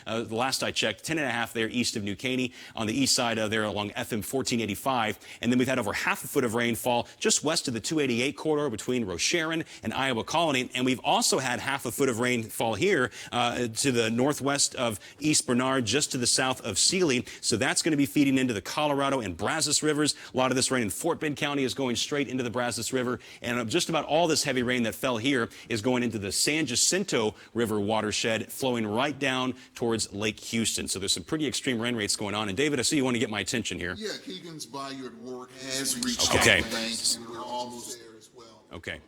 The last I checked, 10.5 there east of New Caney. On the east side there along Ethem, 1485. And then we've had over half a foot of rainfall just west of the 288 corridor between Rosharon and Iowa Colony. And we've also had half a foot of rainfall here to the northwest of East Bernard, just to the south of Sealy. So that's going to be feeding into the Colorado and Brazos rivers. A lot of this rain in Fort Bend County is going straight into the Brazos River. And just about all this heavy rain that fell here is going into the San Jacinto River watershed, flowing right down towards Lake Houston. So there's some pretty extreme rain rates going on. And David, I see you want to get my attention here. Yeah, Keegan's Bayou at work has reached the banks, and we're almost there as well. Okay.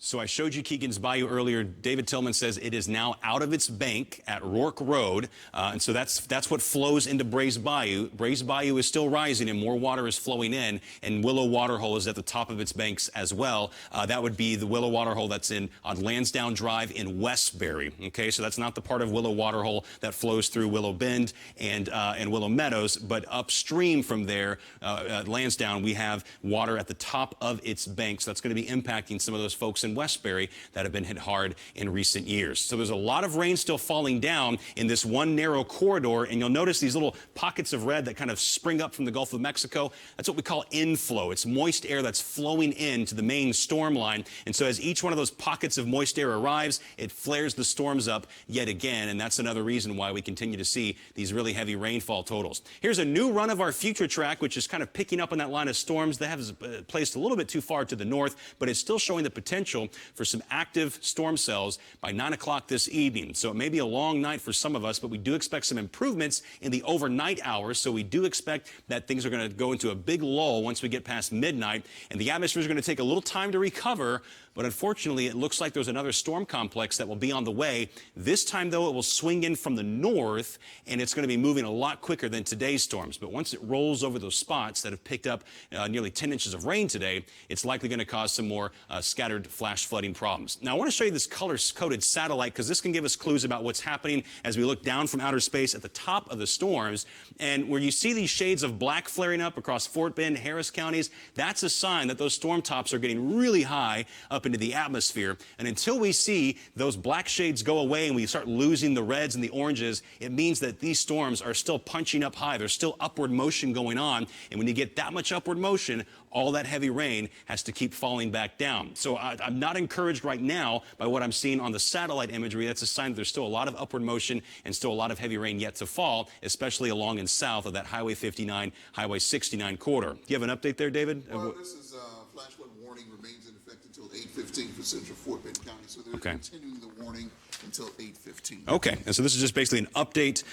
So I showed you Keegan's Bayou earlier. David Tillman says it is now out of its bank at Rourke Road. And so that's what flows into Brays Bayou. Brays Bayou is still rising and more water is flowing in. And Willow Waterhole is at the top of its banks as well. That would be the Willow Waterhole that's on Lansdowne Drive in Westbury. Okay, so that's not the part of Willow Waterhole that flows through Willow Bend and Willow Meadows. But upstream from there, at Lansdowne, we have water at the top of its banks. So that's going to be impacting some of those folks in Westbury that have been hit hard in recent years. So there's a lot of rain still falling down in this one narrow corridor, and you'll notice these little pockets of red that kind of spring up from the Gulf of Mexico. That's what we call inflow. It's moist air that's flowing into the main storm line, and so as each one of those pockets of moist air arrives, it flares the storms up yet again, and that's another reason why we continue to see these really heavy rainfall totals. Here's a new run of our future track, which is kind of picking up on that line of storms. That has placed a little bit too far to the north, but it's still showing the potential for some active storm cells by 9 o'clock this evening. So it may be a long night for some of us, but we do expect some improvements in the overnight hours. So we do expect that things are going to go into a big lull once we get past midnight, and the atmosphere is going to take a little time to recover. But unfortunately, it looks like there's another storm complex that will be on the way. This time, though, it will swing in from the north, and it's going to be moving a lot quicker than today's storms. But once it rolls over those spots that have picked up nearly 10 inches of rain today, it's likely going to cause some more scattered flash flooding problems. Now, I want to show you this color-coded satellite because this can give us clues about what's happening as we look down from outer space at the top of the storms. And where you see these shades of black flaring up across Fort Bend, Harris counties, that's a sign that those storm tops are getting really high up into the atmosphere. And until we see those black shades go away and we start losing the reds and the oranges, it means that these storms are still punching up high. There's still upward motion going on. And when you get that much upward motion, all that heavy rain has to keep falling back down. So I'm not encouraged right now by what I'm seeing on the satellite imagery. That's a sign that there's still a lot of upward motion and still a lot of heavy rain yet to fall, especially along and south of that Highway 59, Highway 69 corridor. Do you have an update there, David? Well, this is flash flood warning remains in effect until 8:15 for Central Fort Bend County. So they're continuing the warning until 8:15. Okay, and so this is just basically an update.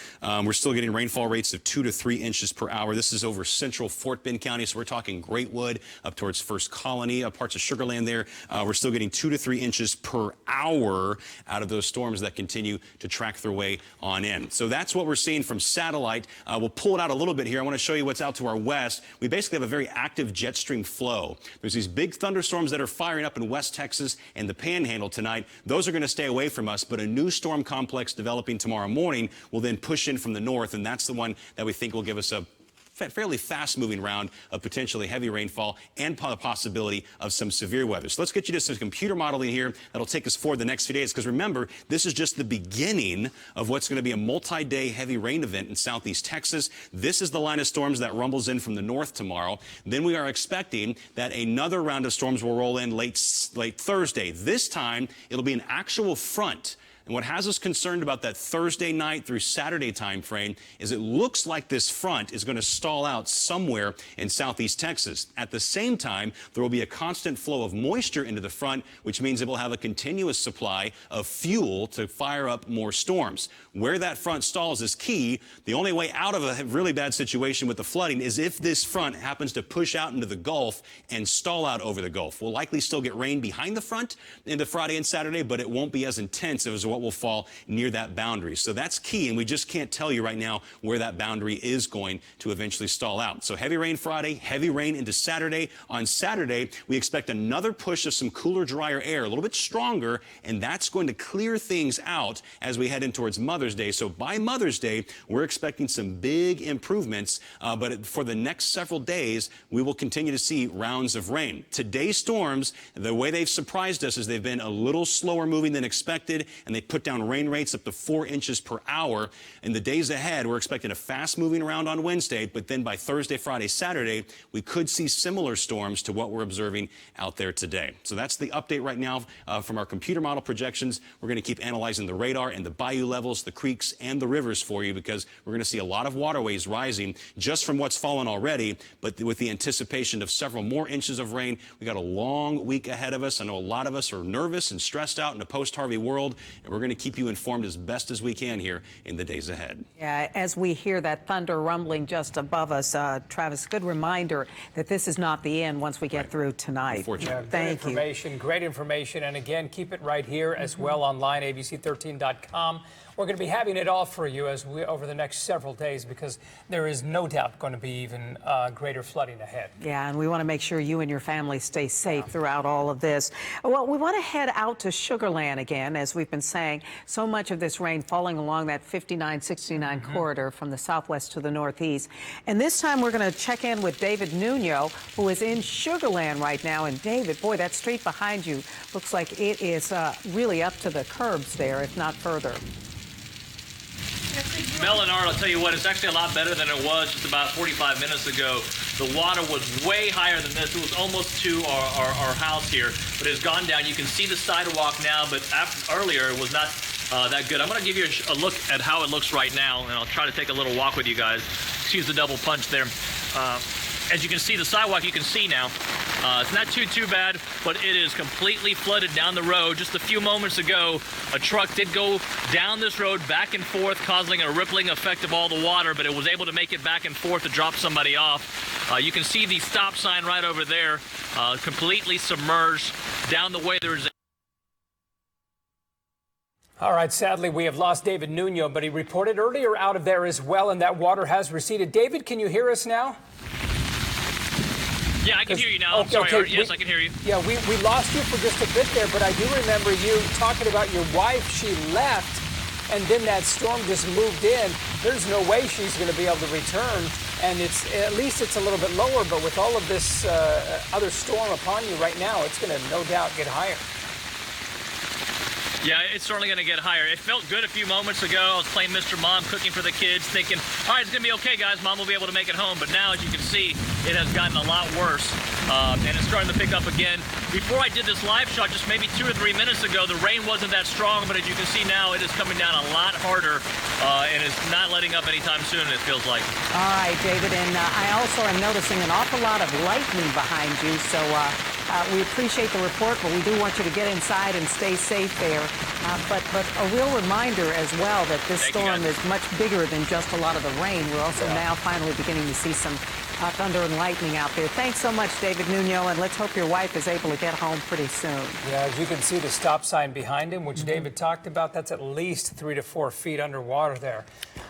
We're still getting rainfall rates of 2 to 3 inches per hour. This is over central Fort Bend County, so we're talking Greatwood up towards First Colony, parts of Sugar Land there. We're still getting 2 to 3 inches per hour out of those storms that continue to track their way on in. So that's what we're seeing from satellite. We'll pull it out a little bit here. I want to show you what's out to our west. We basically have a very active jet stream flow. There's these big thunderstorms that are firing up in West Texas and the Panhandle tonight. Those are going to stay away from us, but a new storm complex developing tomorrow morning will then push in from the north, and that's the one that we think will give us a fairly fast-moving round of potentially heavy rainfall and the possibility of some severe weather. So let's get you to some computer modeling here that'll take us forward the next few days, because remember, this is just the beginning of what's going to be a multi-day heavy rain event in southeast Texas. This is the line of storms that rumbles in from the north tomorrow. Then we are expecting that another round of storms will roll in late Thursday. This time, it'll be an actual front. And what has us concerned about that Thursday night through Saturday time frame is it looks like this front is going to stall out somewhere in southeast Texas. At the same time, there will be a constant flow of moisture into the front, which means it will have a continuous supply of fuel to fire up more storms. Where that front stalls is key. The only way out of a really bad situation with the flooding is if this front happens to push out into the Gulf and stall out over the Gulf. We'll likely still get rain behind the front into Friday and Saturday, but it won't be as intense as what will fall near that boundary. So that's key, and we just can't tell you right now where that boundary is going to eventually stall out. So heavy rain Friday, heavy rain into Saturday. On Saturday, we expect another push of some cooler, drier air, a little bit stronger, and that's going to clear things out as we head in towards Mother's Day. So by Mother's Day, we're expecting some big improvements, but for the next several days, we will continue to see rounds of rain. Today's storms, the way they've surprised us is they've been a little slower moving than expected, and they put down rain rates up to 4 inches per hour. In the days ahead, we're expecting a fast-moving around on Wednesday, but then by Thursday, Friday, Saturday, we could see similar storms to what we're observing out there today. So that's the update right now from our computer model projections. We're going to keep analyzing the radar and the bayou levels, the creeks, and the rivers for you, because we're going to see a lot of waterways rising just from what's fallen already, but with the anticipation of several more inches of rain. We got a long week ahead of us. I know a lot of us are nervous and stressed out in a post-Harvey world, and we're going to keep you informed as best as we can here in the days ahead. Yeah, as we hear that thunder rumbling just above us, Travis, good reminder that this is not the end once we get through tonight. Yeah, Thank you. Great information. And again, keep it right here as well online, abc13.com. We're going to be having it all for you over the next several days, because there is no doubt going to be even greater flooding ahead. Yeah, and we want to make sure you and your family stay safe throughout all of this. Well, we want to head out to Sugar Land again, as we've been saying. So much of this rain falling along that 59-69 corridor from the southwest to the northeast. And this time we're going to check in with David Nuno, who is in Sugar Land right now. And David, boy, that street behind you looks like it is really up to the curbs there, if not further. Mel and Art, I'll tell you what, it's actually a lot better than it was just about 45 minutes ago. The water was way higher than this. It was almost to our house here, but it's gone down. You can see the sidewalk now, but earlier it was not that good. I'm going to give you a look at how it looks right now, and I'll try to take a little walk with you guys. Excuse the double punch there. As you can see, the sidewalk you can see now. It's not too bad, but it is completely flooded down the road. Just a few moments ago, a truck did go down this road back and forth, causing a rippling effect of all the water, but it was able to make it back and forth to drop somebody off. You can see the stop sign right over there, completely submerged. Down the way, there's All right, sadly, we have lost David Nuno, but he reported earlier out of there as well, and that water has receded. David, can you hear us now? Yeah, I can hear you now. I'm sorry, Art. Yes, I can hear you. Yeah, we lost you for just a bit there, but I do remember you talking about your wife. She left, and then that storm just moved in. There's no way she's going to be able to return, and at least it's a little bit lower, but with all of this other storm upon you right now, it's going to no doubt get higher. Yeah, it's certainly going to get higher. It felt good a few moments ago. I was playing Mr. Mom, cooking for the kids, thinking, all right, it's going to be okay, guys. Mom will be able to make it home. But now, as you can see, it has gotten a lot worse, and it's starting to pick up again. Before I did this live shot, just maybe 2 or 3 minutes ago, the rain wasn't that strong, but as you can see now, it is coming down a lot harder, and it's not letting up anytime soon, it feels like. All right, David, and I also am noticing an awful lot of lightning behind you, so we appreciate the report, but we do want you to get inside and stay safe there. But a real reminder as well that this storm is much bigger than just a lot of the rain. We're also now finally beginning to see some thunder and lightning out there. Thanks so much, David Nuno, and let's hope your wife is able to get home pretty soon. Yeah, as you can see the stop sign behind him, which David talked about, that's at least 3 to 4 feet underwater there.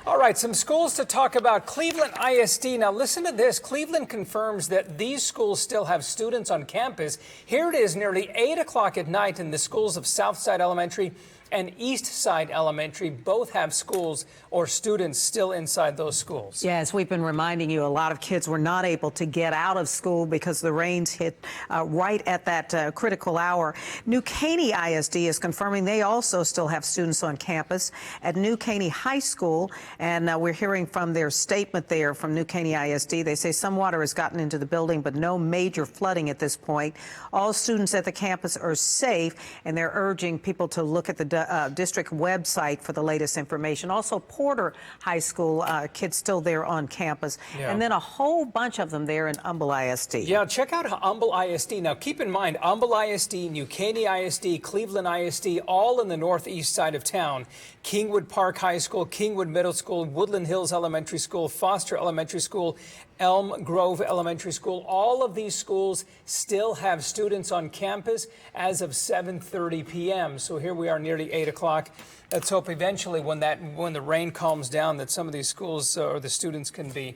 All right, some schools to talk about. Cleveland ISD. Now listen to this. Cleveland confirms that these schools still have students on campus. Here it is nearly 8 o'clock at night, and the schools of Southside Elementary and East Side Elementary both have schools or students still inside those schools. Yes, we've been reminding you a lot of kids were not able to get out of school because the rains hit right at that critical hour. New Caney ISD is confirming they also still have students on campus at New Caney High School, and we're hearing from their statement there from New Caney ISD. They say some water has gotten into the building, but no major flooding at this point. All students at the campus are safe, and they're urging people to look at the district website for the latest information. Also, Porter High School kids still there on campus, and then a whole bunch of them there in Humble ISD. Yeah, check out Humble ISD. Now, keep in mind, Humble ISD, New Caney ISD, Cleveland ISD, all in the northeast side of town. Kingwood Park High School, Kingwood Middle School, Woodland Hills Elementary School, Foster Elementary School, Elm Grove Elementary School. All of these schools still have students on campus as of 7:30 p.m. So here we are nearly 8 o'clock. Let's hope eventually when the rain calms down that some of these schools or the students can be,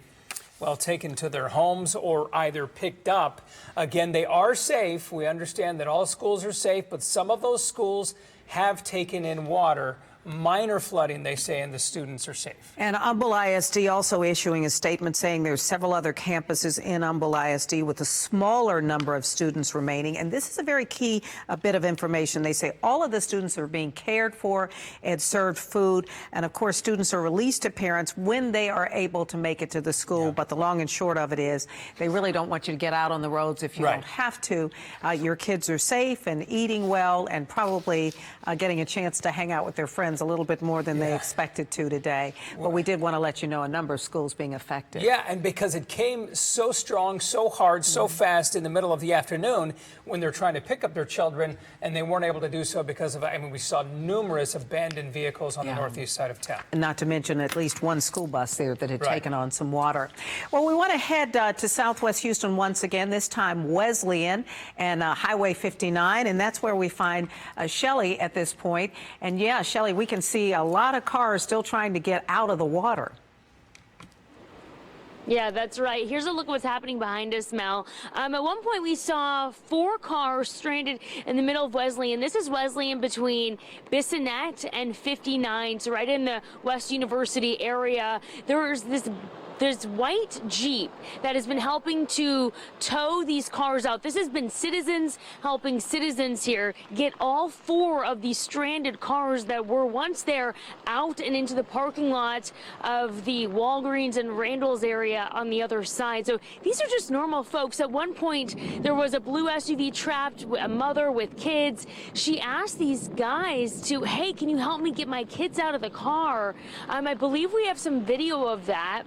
well, taken to their homes or either picked up. Again, they are safe. We understand that all schools are safe, but some of those schools have taken in water minor flooding, they say, and the students are safe. And Humble ISD also issuing a statement saying there's several other campuses in Humble ISD with a smaller number of students remaining. And this is a very key bit of information. They say all of the students are being cared for and served food. And of course, students are released to parents when they are able to make it to the school. Yeah. But the long and short of it is they really don't want you to get out on the roads if you don't have to. Your kids are safe and eating well and probably getting a chance to hang out with their friends a little bit more than they expected to today. But we did want to let you know a number of schools being affected. Yeah, and because it came so strong, so hard, so fast in the middle of the afternoon when they're trying to pick up their children, and they weren't able to do so because of, I mean, we saw numerous abandoned vehicles on the northeast side of town. And not to mention at least one school bus there that had taken on some water. Well, we want to head to Southwest Houston once again, this time Wesleyan and Highway 59, and that's where we find Shelley at this point. And yeah, Shelley, we can see a lot of cars still trying to get out of the water. Yeah, that's right. Here's a look at what's happening behind us, Mel. At one point, we saw 4 cars stranded in the middle of Wesleyan. This is Wesleyan between Bissonnette and 59, so right in the West University area. There's this white Jeep that has been helping to tow these cars out. This has been citizens helping citizens here get all 4 of these stranded cars that were once there out and into the parking lot of the Walgreens and Randall's area on the other side. So these are just normal folks. At one point, there was a blue SUV trapped, a mother with kids. She asked these guys to, hey, can you help me get my kids out of the car? I believe we have some video of that,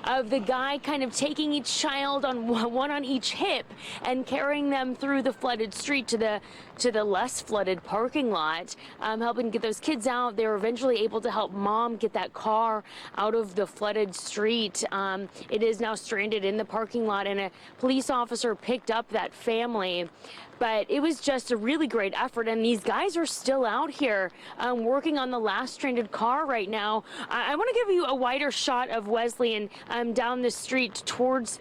of the guy kind of taking each child on one on each hip and carrying them through the flooded street to the less flooded parking lot, helping get those kids out. They were eventually able to help mom get that car out of the flooded street. It is now stranded in the parking lot, and a police officer picked up that family. But it was just a really great effort, and these guys are still out here working on the last stranded car right now. I want to give you a wider shot of Wesleyan down the street towards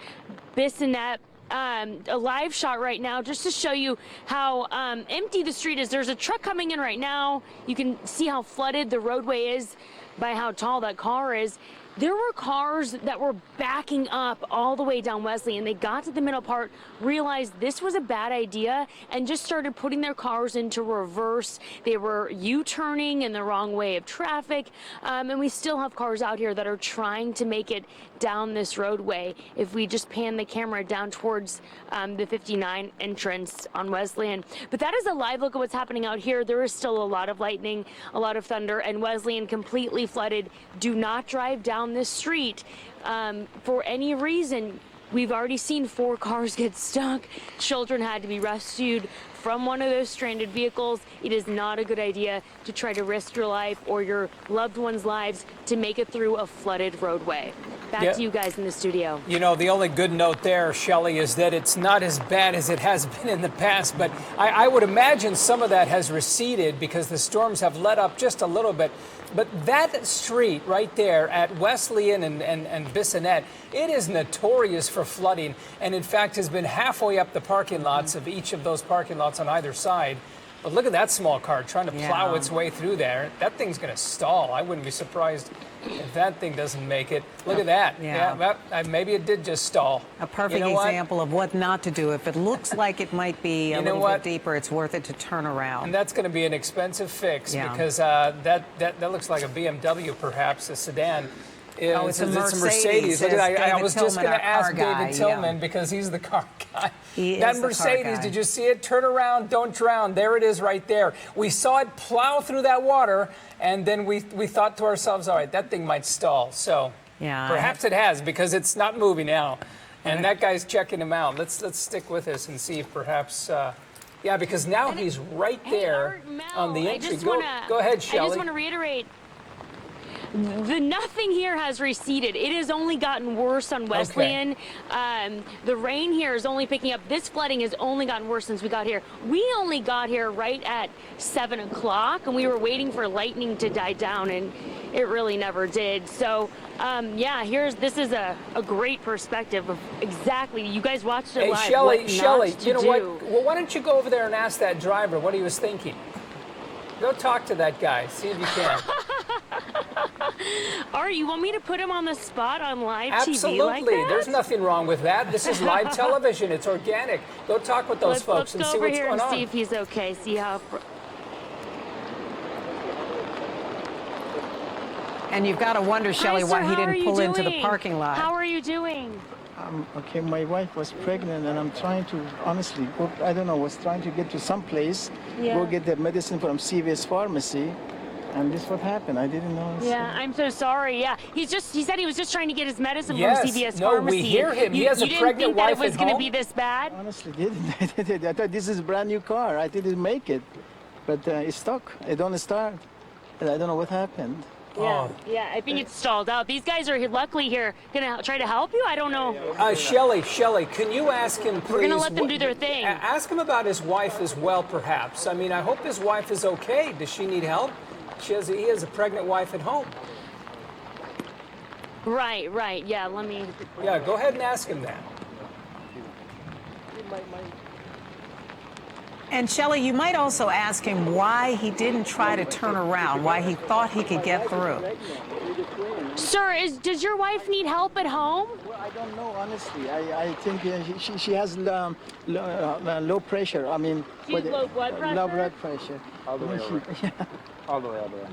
Bissonnette. A live shot right now just to show you how empty the street is. There's a truck coming in right now. You can see how flooded the roadway is by how tall that car is. There were cars that were backing up all the way down Wesley, and they got to the middle part, realized this was a bad idea, and just started putting their cars into reverse. They were U-turning in the wrong way of traffic, and we still have cars out here that are trying to make it down this roadway. If we just pan the camera down towards the 59 entrance on Wesleyan. But that is a live look at what's happening out here. There is still a lot of lightning, a lot of thunder, and Wesleyan completely flooded. Do not drive down this street for any reason. We've already seen 4 cars get stuck. Children had to be rescued from one of those stranded vehicles. It is not a good idea to try to risk your life or your loved ones' lives to make it through a flooded roadway. Back to you guys in the studio. You know, the only good note there, Shelley, is that it's not as bad as it has been in the past, but I would imagine some of that has receded because the storms have let up just a little bit. But that street right there at Wesleyan and Bissonnette, it is notorious for flooding, and in fact has been halfway up the parking lots of each of those parking lots on either side. But look at that small car trying to plow its way through there. That thing's going to stall. I wouldn't be surprised if that thing doesn't make it. Look at that. Maybe it did just stall. A perfect example of what not to do. If it looks like it might be a little bit deeper, it's worth it to turn around. And that's going to be an expensive fix because that looks like a BMW, perhaps, a sedan. It's a Mercedes. Look at that. I was just going to ask David Tillman because he's the car guy. That Mercedes, did you see it? Turn around, don't drown. There it is right there. We saw it plow through that water, and then we thought to ourselves, all right, that thing might stall. So perhaps it has because it's not moving now. And that guy's checking him out. Let's stick with this and see if perhaps... because now he's right there on the entry. Go ahead, Shelley. I just want to reiterate, the nothing here has receded. It has only gotten worse on Wesleyan. The rain here is only picking up. This flooding has only gotten worse since we got here. We only got here right at 7 o'clock, and we were waiting for lightning to die down, and it really never did. So, this is a great perspective of exactly. You guys watched it live. Shelley, you know what? Well, why don't you go over there and ask that driver what he was thinking? Go talk to that guy. See if you can. All right, you want me to put him on the spot on live Absolutely. TV like that? There's nothing wrong with that. This is live television. It's organic. Go talk with those folks and let's see go over what's here going and on. see if he's okay. See how. And you've got to wonder, Shelley, Hi, why sir, he how are didn't you pull into the doing? parking lot. How are you doing? Okay, my wife was pregnant, and I'm trying to, honestly, I don't know, was trying to get to some place, go get the medicine from CVS Pharmacy, and this what happened. I didn't know. Yeah, I'm so sorry. Yeah, he said he was just trying to get his medicine Yes. from CVS No, Pharmacy. we hear him. He has a you didn't pregnant think that it wife was at going to home? be this bad? Honestly, didn't. I thought this is a brand new car. I didn't make it, but it's stuck. It don't start. And I don't know what happened. Yeah, yeah. I think it's stalled out. These guys are luckily here, gonna try to help you. I don't know. Shelley, can you ask him, please? We're gonna let them do their thing. Ask him about his wife as well, perhaps. I mean, I hope his wife is okay. Does she need help? He has a pregnant wife at home. Right. Yeah, let me. Yeah, go ahead and ask him that. And Shelley, you might also ask him why he didn't try to turn around, why he thought he could get through. Sir, does your wife need help at home? Well, I don't know, honestly. I think she has low pressure. I mean, She's low blood pressure? Low blood pressure. All the way over. All the way over.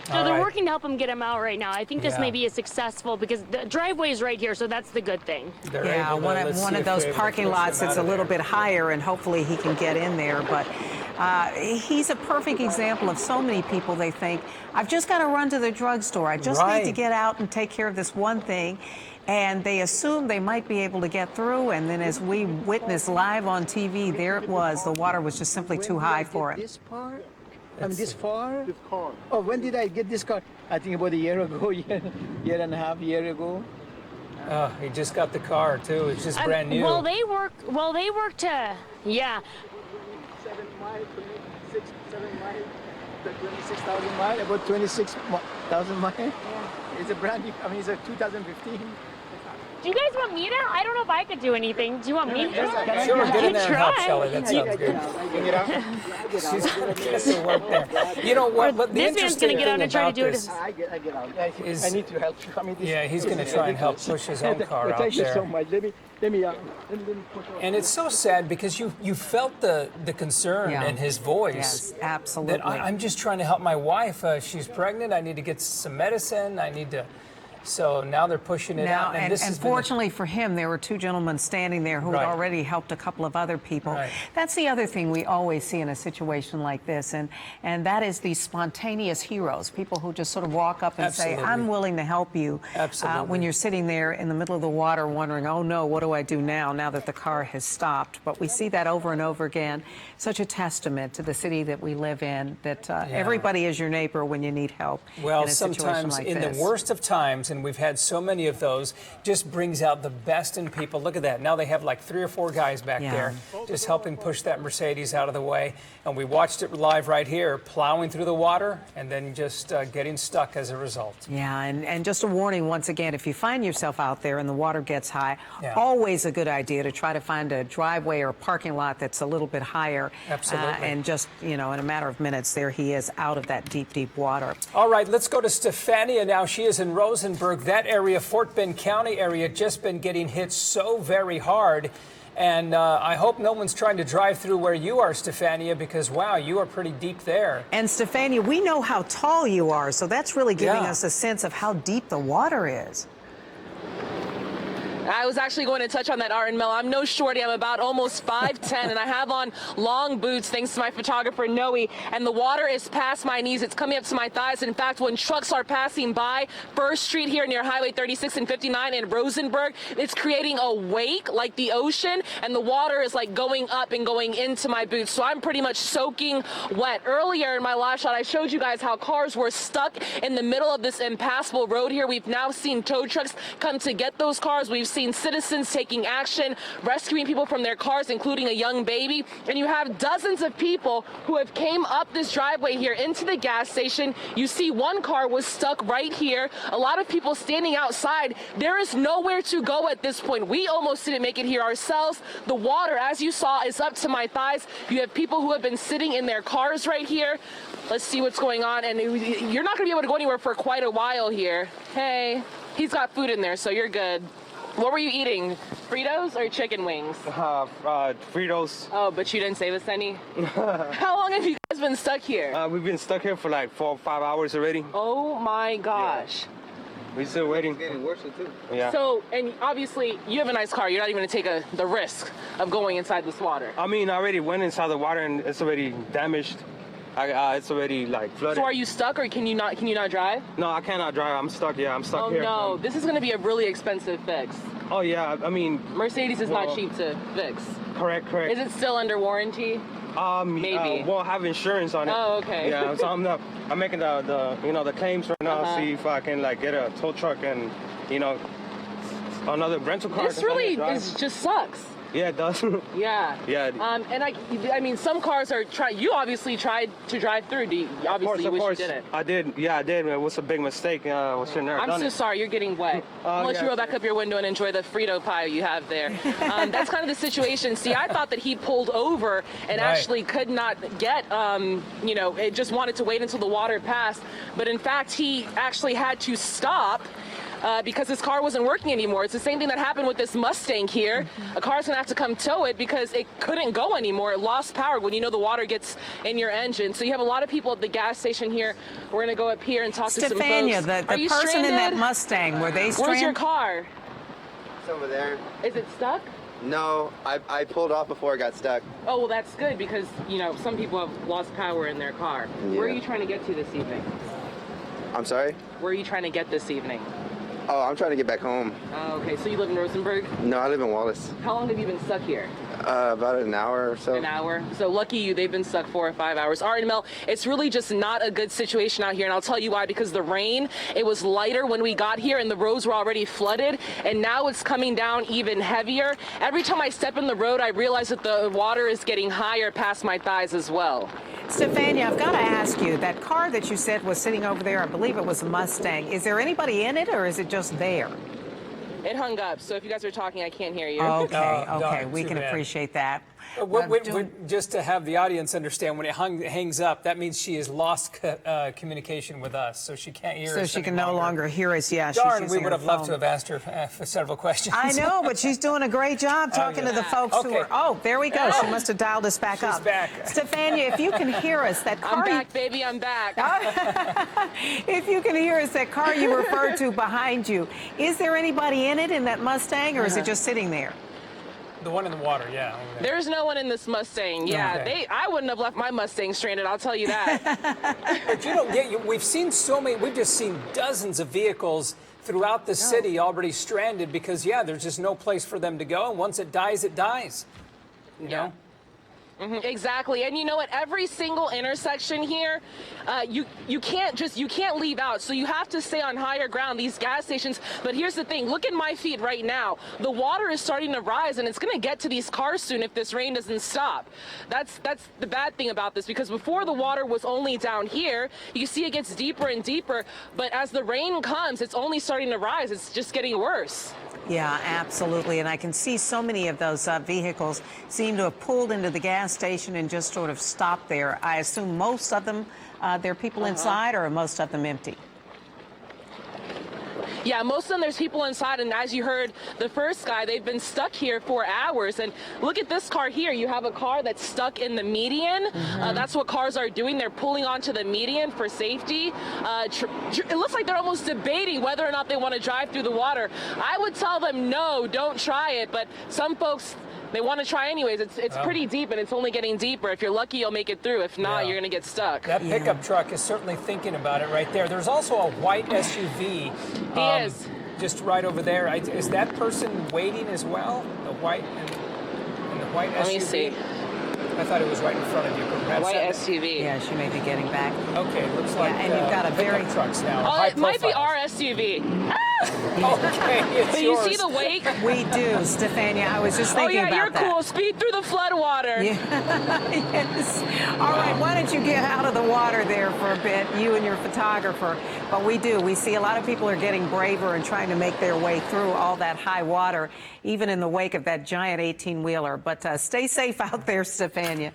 So they're working to help him get him out right now. I think this may be a successful because the driveway is right here, so that's the good thing. Yeah, one of those parking lots that's a little bit higher, and hopefully he can get in there. But he's a perfect example of so many people. They think, I've just got to run to the drugstore. I just need to get out and take care of this one thing. And they assume they might be able to get through. And then as we witnessed live on TV, there it was. The water was just simply too high for him. This part? I mean, this far? This car. Oh, when did I get this car? I think about a year ago, year and a half ago. Oh, he just got the car too. It's just brand new. Well, they work to, yeah. 7 miles, 7 miles, 26,000 miles, about 26,000 miles. Yeah. It's a brand new, I mean, it's a 2015. Do you guys want me to? I don't know if I could do anything. Do you want me to? Sure, get in there and help, Try. Shelley. That sounds good. She's going to get to work there. You know what? The This man's going to get out and try to do it. I get out. I need to help you. I mean, Yeah, he's going to try and help push his own car out Thank you so there. much. Let me put And it's so sad because you felt the concern in his voice. Yes, absolutely. That I'm just trying to help my wife. She's pregnant. I need to get some medicine. I need to. So now they're pushing it out. And this has been fortunately for him, there were two gentlemen standing there who had already helped a couple of other people. Right. That's the other thing we always see in a situation like this, and that is these spontaneous heroes, people who just sort of walk up and say, I'm willing to help you. Absolutely. When you're sitting there in the middle of the water wondering, oh no, what do I do now that the car has stopped? But we see that over and over again. Such a testament to the city that we live in, that everybody is your neighbor when you need help. Well, in a situation sometimes like in this. the worst of times, and we've had so many of those, just brings out the best in people. Look at that. Now they have like 3 or 4 guys back there just helping push that Mercedes out of the way. And we watched it live right here, plowing through the water and then just getting stuck as a result. Yeah, and just a warning once again, if you find yourself out there and the water gets high, always a good idea to try to find a driveway or a parking lot that's a little bit higher. Absolutely. And just, in a matter of minutes, there he is out of that deep, deep water. All right, let's go to Stefania now. She is in Rosenberg. That area, Fort Bend County area, just been getting hit so very hard. And I hope no one's trying to drive through where you are, Stefania, because, wow, you are pretty deep there. And, Stefania, we know how tall you are, so that's really giving us a sense of how deep the water is. I was actually going to touch on that, Art and Mel. I'm no shorty. I'm about almost 5'10", and I have on long boots, thanks to my photographer, Noe, and the water is past my knees. It's coming up to my thighs. In fact, when trucks are passing by First Street here near Highway 36 and 59 in Rosenberg, it's creating a wake like the ocean, and the water is like going up and going into my boots. So I'm pretty much soaking wet. Earlier in my last shot, I showed you guys how cars were stuck in the middle of this impassable road here. We've now seen tow trucks come to get those cars. We've seen citizens taking action, rescuing people from their cars, including a young baby. And you have dozens of people who have came up this driveway here into the gas station. You see one car was stuck right here. A lot of people standing outside. There is nowhere to go at this point. We almost didn't make it here ourselves. The water, as you saw, is up to my thighs. You have people who have been sitting in their cars right here. Let's see what's going on. And you're not going to be able to go anywhere for quite a while here. Hey, he's got food in there, so you're good. What were you eating? Fritos or chicken wings? Fritos. Oh, but you didn't save us any? How long have you guys been stuck here? We've been stuck here for like 4 or 5 hours already. Oh my gosh. Yeah. We're still waiting. It's getting worse too. Yeah. So, and obviously you have a nice car. You're not even going to take the risk of going inside this water. I mean, I already went inside the water and it's already damaged. It's already like flooded. So are you stuck, or can you not drive? No, I cannot drive. I'm stuck. Yeah, I'm stuck here. Oh no, this is going to be a really expensive fix. Oh yeah, I mean. Mercedes is not cheap to fix. Correct. Is it still under warranty? Maybe. Won't have insurance on it. Oh, okay. Yeah, so I'm making the claims right now. See if I can like get a tow truck and another rental car. This really just sucks. Yeah, it does. Yeah. Yeah. And I mean, some cars are you obviously tried to drive through. Obviously, you wish you didn't. I did. Yeah, I did. It was a big mistake. I'm so sorry. You're getting wet. I'll let you roll back up your window and enjoy the Frito pie you have there. That's kind of the situation. See, I thought that he pulled over and actually could not get, it just wanted to wait until the water passed. But in fact, he actually had to stop. Because his car wasn't working anymore. It's the same thing that happened with this Mustang here. A car's gonna have to come tow it because it couldn't go anymore. It lost power when the water gets in your engine. So you have a lot of people at the gas station here. We're gonna go up here and talk to some folks. Stefania, the person stranded? in that Mustang, were they stranded? Where's your car? It's over there. Is it stuck? No, I pulled off before it got stuck. Oh, well, that's good because, some people have lost power in their car. Yeah. Where are you trying to get to this evening? I'm sorry? Where are you trying to get this evening? Oh, I'm trying to get back home. Oh, okay. So you live in Rosenberg? No, I live in Wallace. How long have you been stuck here? About an hour or so. An hour. So lucky you, they've been stuck 4 or 5 hours. All right, Mel, it's really just not a good situation out here, and I'll tell you why. Because the rain, it was lighter when we got here, and the roads were already flooded, and now it's coming down even heavier. Every time I step in the road, I realize that the water is getting higher past my thighs as well. Stefania, I've got to ask you, that car that you said was sitting over there, I believe it was a Mustang. Is there anybody in it, or is it just there? It hung up, so if you guys are talking, I can't hear you. Okay, we can appreciate that. Just to have the audience understand, when it hangs up, that means she has lost communication with us, so she can't hear us. So she can no longer hear us. Yeah, Darn, she's we using would her have loved to phone. have asked her for several questions. I know, but she's doing a great job talking to the folks who are. Oh, there we go. She must have dialed us back up. She's back. Stefania, if you can hear us, that car. I'm back, baby. I'm back. If you can hear us, that car you referred to behind you, is there anybody in it, in that Mustang, or is it just sitting there? The one in the water, yeah. There's no one in this Mustang. Yeah, Okay. I wouldn't have left my Mustang stranded, I'll tell you that. But you don't get, we've seen so many, we've just seen dozens of vehicles throughout the city already stranded because, there's just no place for them to go. And once it dies, it dies. You know? Mm-hmm, exactly. And you know what? Every single intersection here, you can't leave out. So you have to stay on higher ground, these gas stations. But here's the thing. Look at my feet right now. The water is starting to rise, and it's going to get to these cars soon if this rain doesn't stop. That's the bad thing about this, because before the water was only down here. You see it gets deeper and deeper. But as the rain comes, it's only starting to rise. It's just getting worse. Yeah, absolutely. And I can see so many of those vehicles seem to have pulled into the gas station and just sort of stopped there. I assume most of them, there are people inside, or are most of them empty? Yeah, most of them, there's people inside, and as you heard the first guy, they've been stuck here for hours. And look at this car here. You have a car that's stuck in the median. That's what cars are doing. They're pulling onto the median for safety. It looks like they're almost debating whether or not they want to drive through the water. I would tell them, no, don't try it. But some folks, they want to try anyways. It's pretty deep, and it's only getting deeper. If you're lucky, you'll make it through. If not, you're going to get stuck. That pickup truck is certainly thinking about it right there. There's also a white SUV. He is. Just right over there. Is that person waiting as well? The white and the white SUV? Let me see. I thought it was right in front of you. Perhaps White SUV. Yeah, she may be getting back. Okay, looks like and you've got a pickup very trucks now. Oh, high it might be profile. our SUV. Ah! Okay, it's Do you yours. see the wake? We do, Stefania. I was just Oh thinking yeah, about you're that. cool. Speed through the flood water. Yes. All right, why don't you get out of the water there for a bit, you and your photographer. But we do. We see a lot of people are getting braver and trying to make their way through all that high water, even in the wake of that giant 18-wheeler. But stay safe out there, Stefania.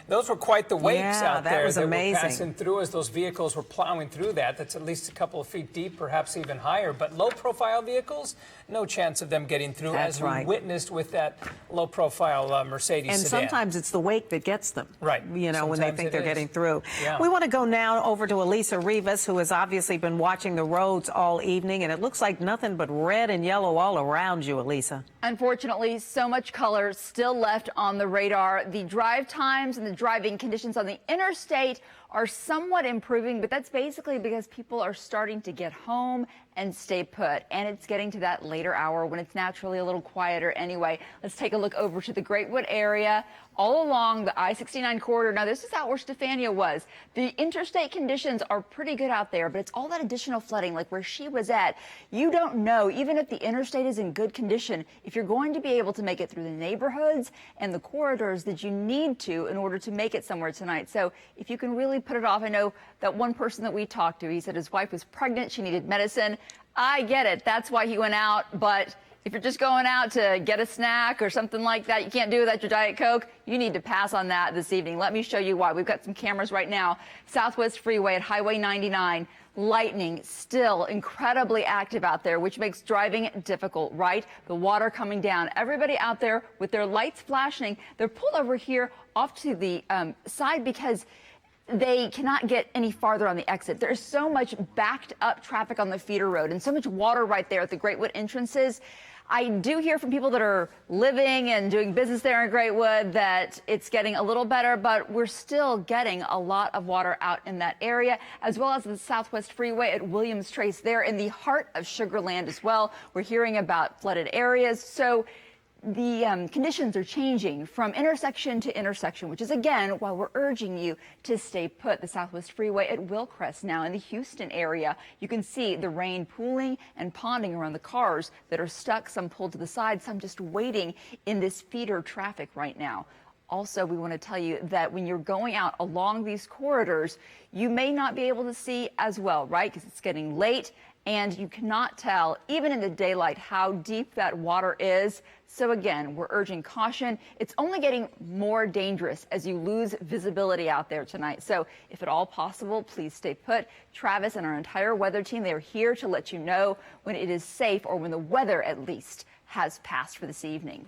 Those were quite the wakes Yeah, out that there was that amazing. were passing through as those vehicles were plowing through that. That's at least a couple of feet deep, perhaps even higher. But low-profile vehicles, no chance of them getting through, That's as we right. witnessed with that low-profile Mercedes And sedan. sometimes it's the wake that gets them. Right. You know, when they Sometimes think it they're is. getting through. Yeah. We want to go now over to Elisa Rivas, who has obviously been watching the roads all evening, and it looks like nothing but red and yellow all around you, Elisa. Unfortunately, so much color still left on the radar. The drive times and the driving conditions on the interstate are somewhat improving, but that's basically because people are starting to get home and stay put. And it's getting to that later hour when it's naturally a little quieter anyway. Let's take a look over to the Greatwood area. All along the I-69 corridor. Now, this is out where Stefania was. The interstate conditions are pretty good out there, but it's all that additional flooding, like where she was at. You don't know, even if the interstate is in good condition, if you're going to be able to make it through the neighborhoods and the corridors that you need to in order to make it somewhere tonight. So if you can really put it off, I know that one person that we talked to, he said his wife was pregnant, she needed medicine. I get it. That's why he went out, but if you're just going out to get a snack or something like that, you can't do without your Diet Coke, you need to pass on that this evening. Let me show you why. We've got some cameras right now. Southwest Freeway at Highway 99. Lightning still incredibly active out there, which makes driving difficult, right? The water coming down. Everybody out there with their lights flashing, they're pulled over here off to the side because they cannot get any farther on the exit. There's so much backed up traffic on the feeder road and so much water right there at the Greatwood entrances. I do hear from people that are living and doing business there in Greatwood that it's getting a little better, but we're still getting a lot of water out in that area, as well as the Southwest Freeway at Williams Trace there in the heart of Sugar Land as well. We're hearing about flooded areas. So the conditions are changing from intersection to intersection, which is, again, why we're urging you to stay put. The Southwest Freeway at Willcrest now in the Houston area. You can see the rain pooling and ponding around the cars that are stuck, some pulled to the side, some just waiting in this feeder traffic right now. Also, we want to tell you that when you're going out along these corridors, you may not be able to see as well, right? Because it's getting late and you cannot tell, even in the daylight, how deep that water is. So again, we're urging caution. It's only getting more dangerous as you lose visibility out there tonight. So if at all possible, please stay put. Travis and our entire weather team, they're here to let you know when it is safe, or when the weather at least has passed for this evening.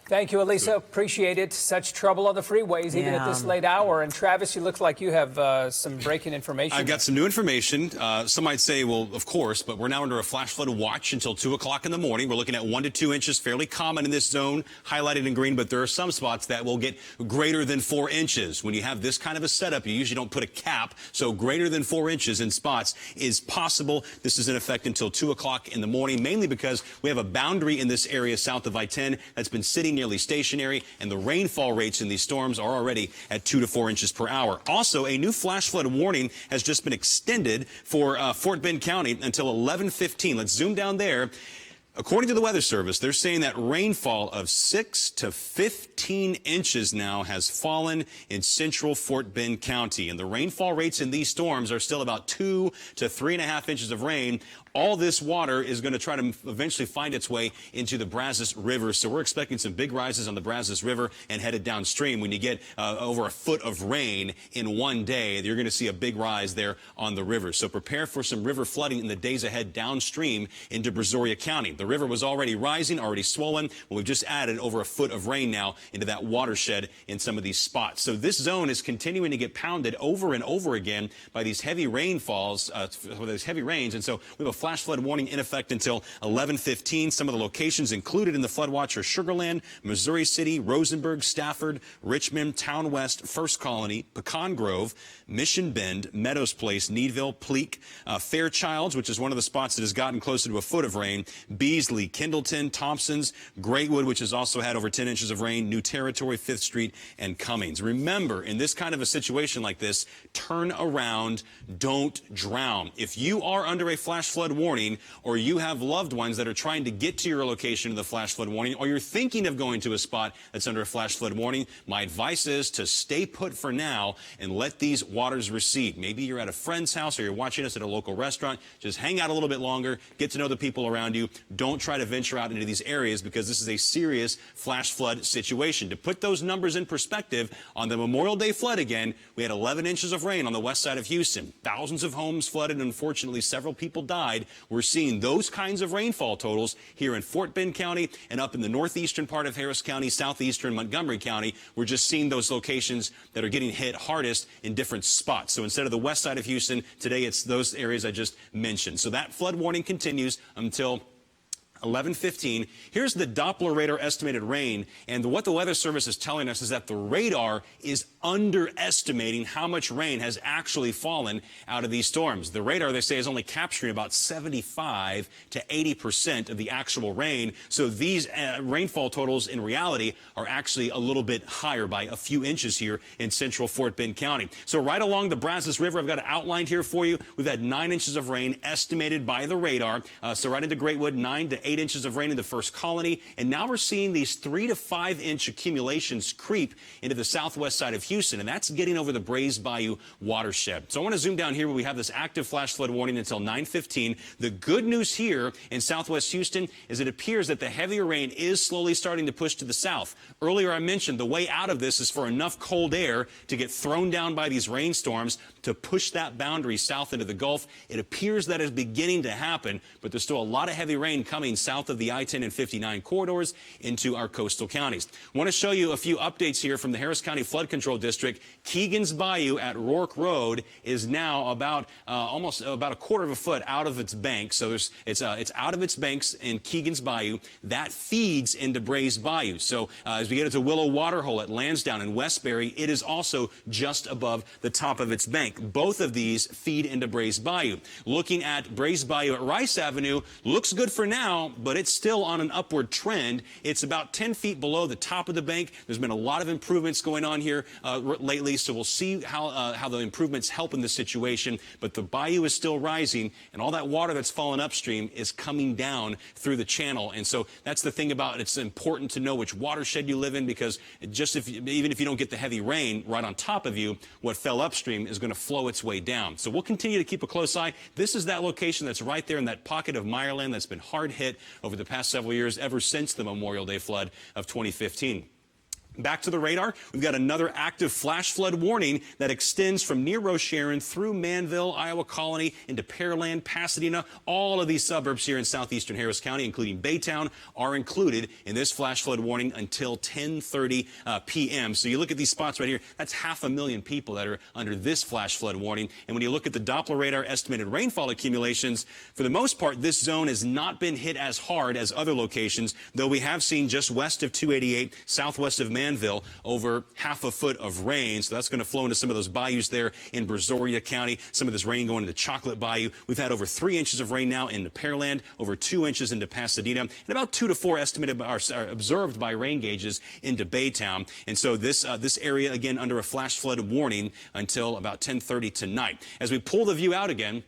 Thank you, Elisa. Appreciate it. Such trouble on the freeways, even at this late hour. And Travis, you look like you have some breaking information. I've got some new information. Some might say, well, of course, but we're now under a flash flood watch until 2 o'clock in the morning. We're looking at 1 to 2 inches, fairly common in this zone, highlighted in green, but there are some spots that will get greater than 4 inches. When you have this kind of a setup, you usually don't put a cap, so greater than 4 inches in spots is possible. This is in effect until 2 o'clock in the morning, mainly because we have a boundary in this area south of I-10 that's been sitting nearly stationary, and the rainfall rates in these storms are already at 2 to 4 inches per hour. Also, a new flash flood warning has just been extended for Fort Bend County until 11:15. Let's zoom down there. According to the Weather Service, they're saying that rainfall of 6 to 15 inches now has fallen in central Fort Bend County. And the rainfall rates in these storms are still about 2 to 3.5 inches of rain. All this water is going to try to eventually find its way into the Brazos River. So we're expecting some big rises on the Brazos River and headed downstream. When you get over a foot of rain in one day, you're going to see a big rise there on the river. So prepare for some river flooding in the days ahead downstream into Brazoria County. The river was already rising, already swollen. Well, we've just added over a foot of rain now into that watershed in some of these spots. So this zone is continuing to get pounded over and over again by these heavy rainfalls, these heavy rains. And so we have a flash flood warning in effect until 11:15. Some of the locations included in the flood watch are Sugar Land, Missouri City, Rosenberg, Stafford, Richmond, Town West, First Colony, Pecan Grove, Mission Bend, Meadows Place, Needville, Pleak, Fairchilds, which is one of the spots that has gotten closer to a foot of rain, Beaver, Beasley, Kendleton, Thompsons, Greatwood, which has also had over 10 inches of rain, New Territory, 5th Street, and Cummings. Remember, in this kind of a situation like this, turn around, don't drown. If you are under a flash flood warning, or you have loved ones that are trying to get to your location of the flash flood warning, or you're thinking of going to a spot that's under a flash flood warning, my advice is to stay put for now and let these waters recede. Maybe you're at a friend's house or you're watching us at a local restaurant. Just hang out a little bit longer, get to know the people around you. Don't try to venture out into these areas because this is a serious flash flood situation. To put those numbers in perspective, on the Memorial Day flood again, we had 11 inches of rain on the west side of Houston. Thousands of homes flooded, and unfortunately several people died. We're seeing those kinds of rainfall totals here in Fort Bend County and up in the northeastern part of Harris County, southeastern Montgomery County. We're just seeing those locations that are getting hit hardest in different spots. So instead of the west side of Houston, today it's those areas I just mentioned. So that flood warning continues until 11:15. Here's the Doppler radar estimated rain, and what the Weather Service is telling us is that the radar is underestimating how much rain has actually fallen out of these storms. The radar, they say, is only capturing about 75 to 80% of the actual rain, so these rainfall totals in reality are actually a little bit higher by a few inches here in central Fort Bend County. So right along the Brazos River, I've got it outlined here for you. We've had 9 inches of rain estimated by the radar, so right into Greatwood, 9 to 8 inches of rain in the First Colony, and now we're seeing these 3 to 5 inch accumulations creep into the southwest side of Houston, and that's getting over the Brays Bayou watershed. So I want to zoom down here where we have this active flash flood warning until 9:15. The good news here in southwest Houston is it appears that the heavier rain is slowly starting to push to the south. Earlier I mentioned the way out of this is for enough cold air to get thrown down by these rainstorms to push that boundary south into the Gulf. It appears that is beginning to happen, but there's still a lot of heavy rain coming south of the I-10 and 59 corridors into our coastal counties. I want to show you a few updates here from the Harris County Flood Control District. Keegan's Bayou at Rourke Road is now about almost about a quarter of a foot out of its bank. So it's out of its banks in Keegan's Bayou. That feeds into Brays Bayou. So as we get into Willow Waterhole at Lansdowne and Westbury, it is also just above the top of its bank. Both of these feed into Brays Bayou. Looking at Brays Bayou at Rice Avenue, looks good for now, but it's still on an upward trend. It's about 10 feet below the top of the bank. There's been a lot of improvements going on here lately, so we'll see how the improvements help in this situation. But the bayou is still rising, and all that water that's fallen upstream is coming down through the channel. And so that's the thing about it. It's important to know which watershed you live in, because even if you don't get the heavy rain right on top of you, what fell upstream is going to flow its way down. So we'll continue to keep a close eye. This is that location that's right there in that pocket of Meyerland that's been hard hit over the past several years, ever since the Memorial Day flood of 2015. Back to the radar, we've got another active flash flood warning that extends from near Rosharon through Manville, Iowa Colony, into Pearland, Pasadena. All of these suburbs here in southeastern Harris County, including Baytown, are included in this flash flood warning until 10:30 p.m. So you look at these spots right here, that's 500,000 people that are under this flash flood warning. And when you look at the Doppler radar estimated rainfall accumulations, for the most part, this zone has not been hit as hard as other locations, though we have seen just west of 288, southwest of Manville, over half a foot of rain. So that's going to flow into some of those bayous there in Brazoria County. Some of this rain going into Chocolate Bayou. We've had over 3 inches of rain now into Pearland, over 2 inches into Pasadena, and about 2 to 4 estimated are observed by rain gauges into Baytown. And so this area again under a flash flood warning until about 10:30 tonight. As we pull the view out again,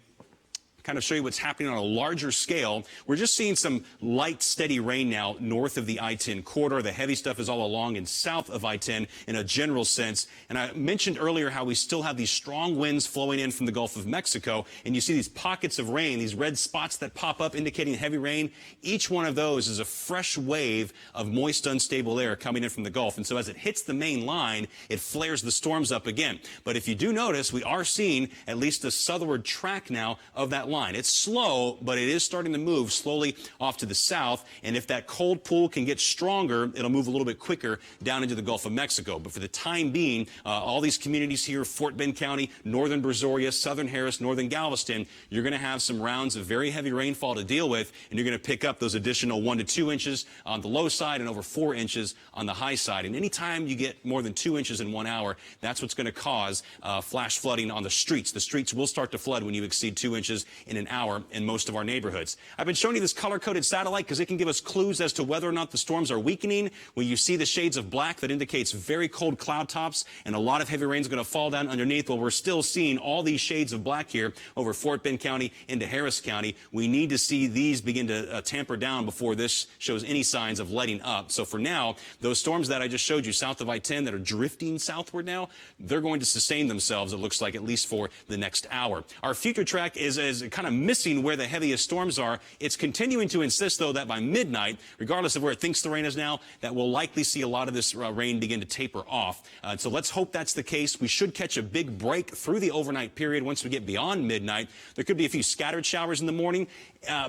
kind of show you what's happening on a larger scale. We're just seeing some light, steady rain now north of the I-10 corridor. The heavy stuff is all along and south of I-10 in a general sense. And I mentioned earlier how we still have these strong winds flowing in from the Gulf of Mexico. And you see these pockets of rain, these red spots that pop up indicating heavy rain. Each one of those is a fresh wave of moist, unstable air coming in from the Gulf. And so as it hits the main line, it flares the storms up again. But if you do notice, we are seeing at least a southward track now of that line. It's slow, but it is starting to move slowly off to the south. And if that cold pool can get stronger, it'll move a little bit quicker down into the Gulf of Mexico. But for the time being, all these communities here, Fort Bend County, northern Brazoria, southern Harris, northern Galveston, you're going to have some rounds of very heavy rainfall to deal with, and you're going to pick up those additional 1 to 2 inches on the low side and over 4 inches on the high side. And anytime you get more than 2 inches in 1 hour, that's what's going to cause flash flooding on the streets. The streets will start to flood when you exceed 2 inches in an hour in most of our neighborhoods. I've been showing you this color-coded satellite because it can give us clues as to whether or not the storms are weakening. When you see the shades of black, that indicates very cold cloud tops and a lot of heavy rain is going to fall down underneath. Well, we're still seeing all these shades of black here over Fort Bend County into Harris County. We need to see these begin to tamper down before this shows any signs of letting up. So for now, those storms that I just showed you south of I-10 that are drifting southward now, they're going to sustain themselves, it looks like, at least for the next hour. Our future track is kind of missing where the heaviest storms are. It's continuing to insist, though, that by midnight, regardless of where it thinks the rain is now, that we'll likely see a lot of this rain begin to taper off. So let's hope that's the case. We should catch a big break through the overnight period once we get beyond midnight. There could be a few scattered showers in the morning.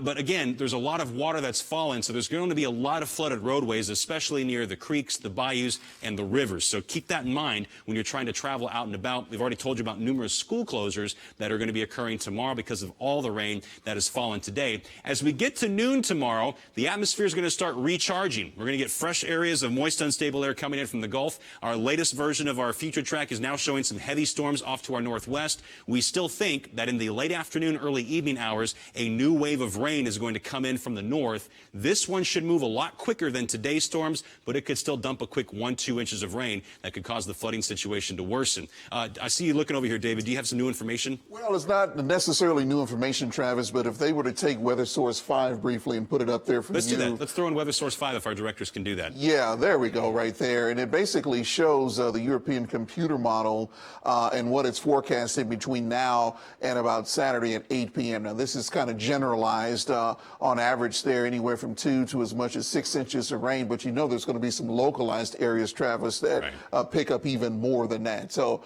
But again, there's a lot of water that's fallen, so there's going to be a lot of flooded roadways, especially near the creeks, the bayous, and the rivers. So keep that in mind when you're trying to travel out and about. We've already told you about numerous school closures that are going to be occurring tomorrow because of all the rain that has fallen today. As we get to noon tomorrow, the atmosphere is going to start recharging. We're going to get fresh areas of moist, unstable air coming in from the Gulf. Our latest version of our future track is now showing some heavy storms off to our northwest. We still think that in the late afternoon, early evening hours, a new wave of rain is going to come in from the north. This one should move a lot quicker than today's storms, but it could still dump a quick 1-2 inches of rain that could cause the flooding situation to worsen. I see you looking over here, David. Do you have some new information? Well, it's not necessarily new information, Travis, but if they were to take Weather Source 5 briefly and put it up there for Let's do that. Let's throw in Weather Source 5 if our directors can do that. Yeah, there we go, right there. And it basically shows the European computer model and what it's forecasting between now and about Saturday at 8 p.m. Now, this is kind of generalized on average there, anywhere from 2 to as much as 6 inches of rain. But you know there's going to be some localized areas, Travis, that pick up even more than that. So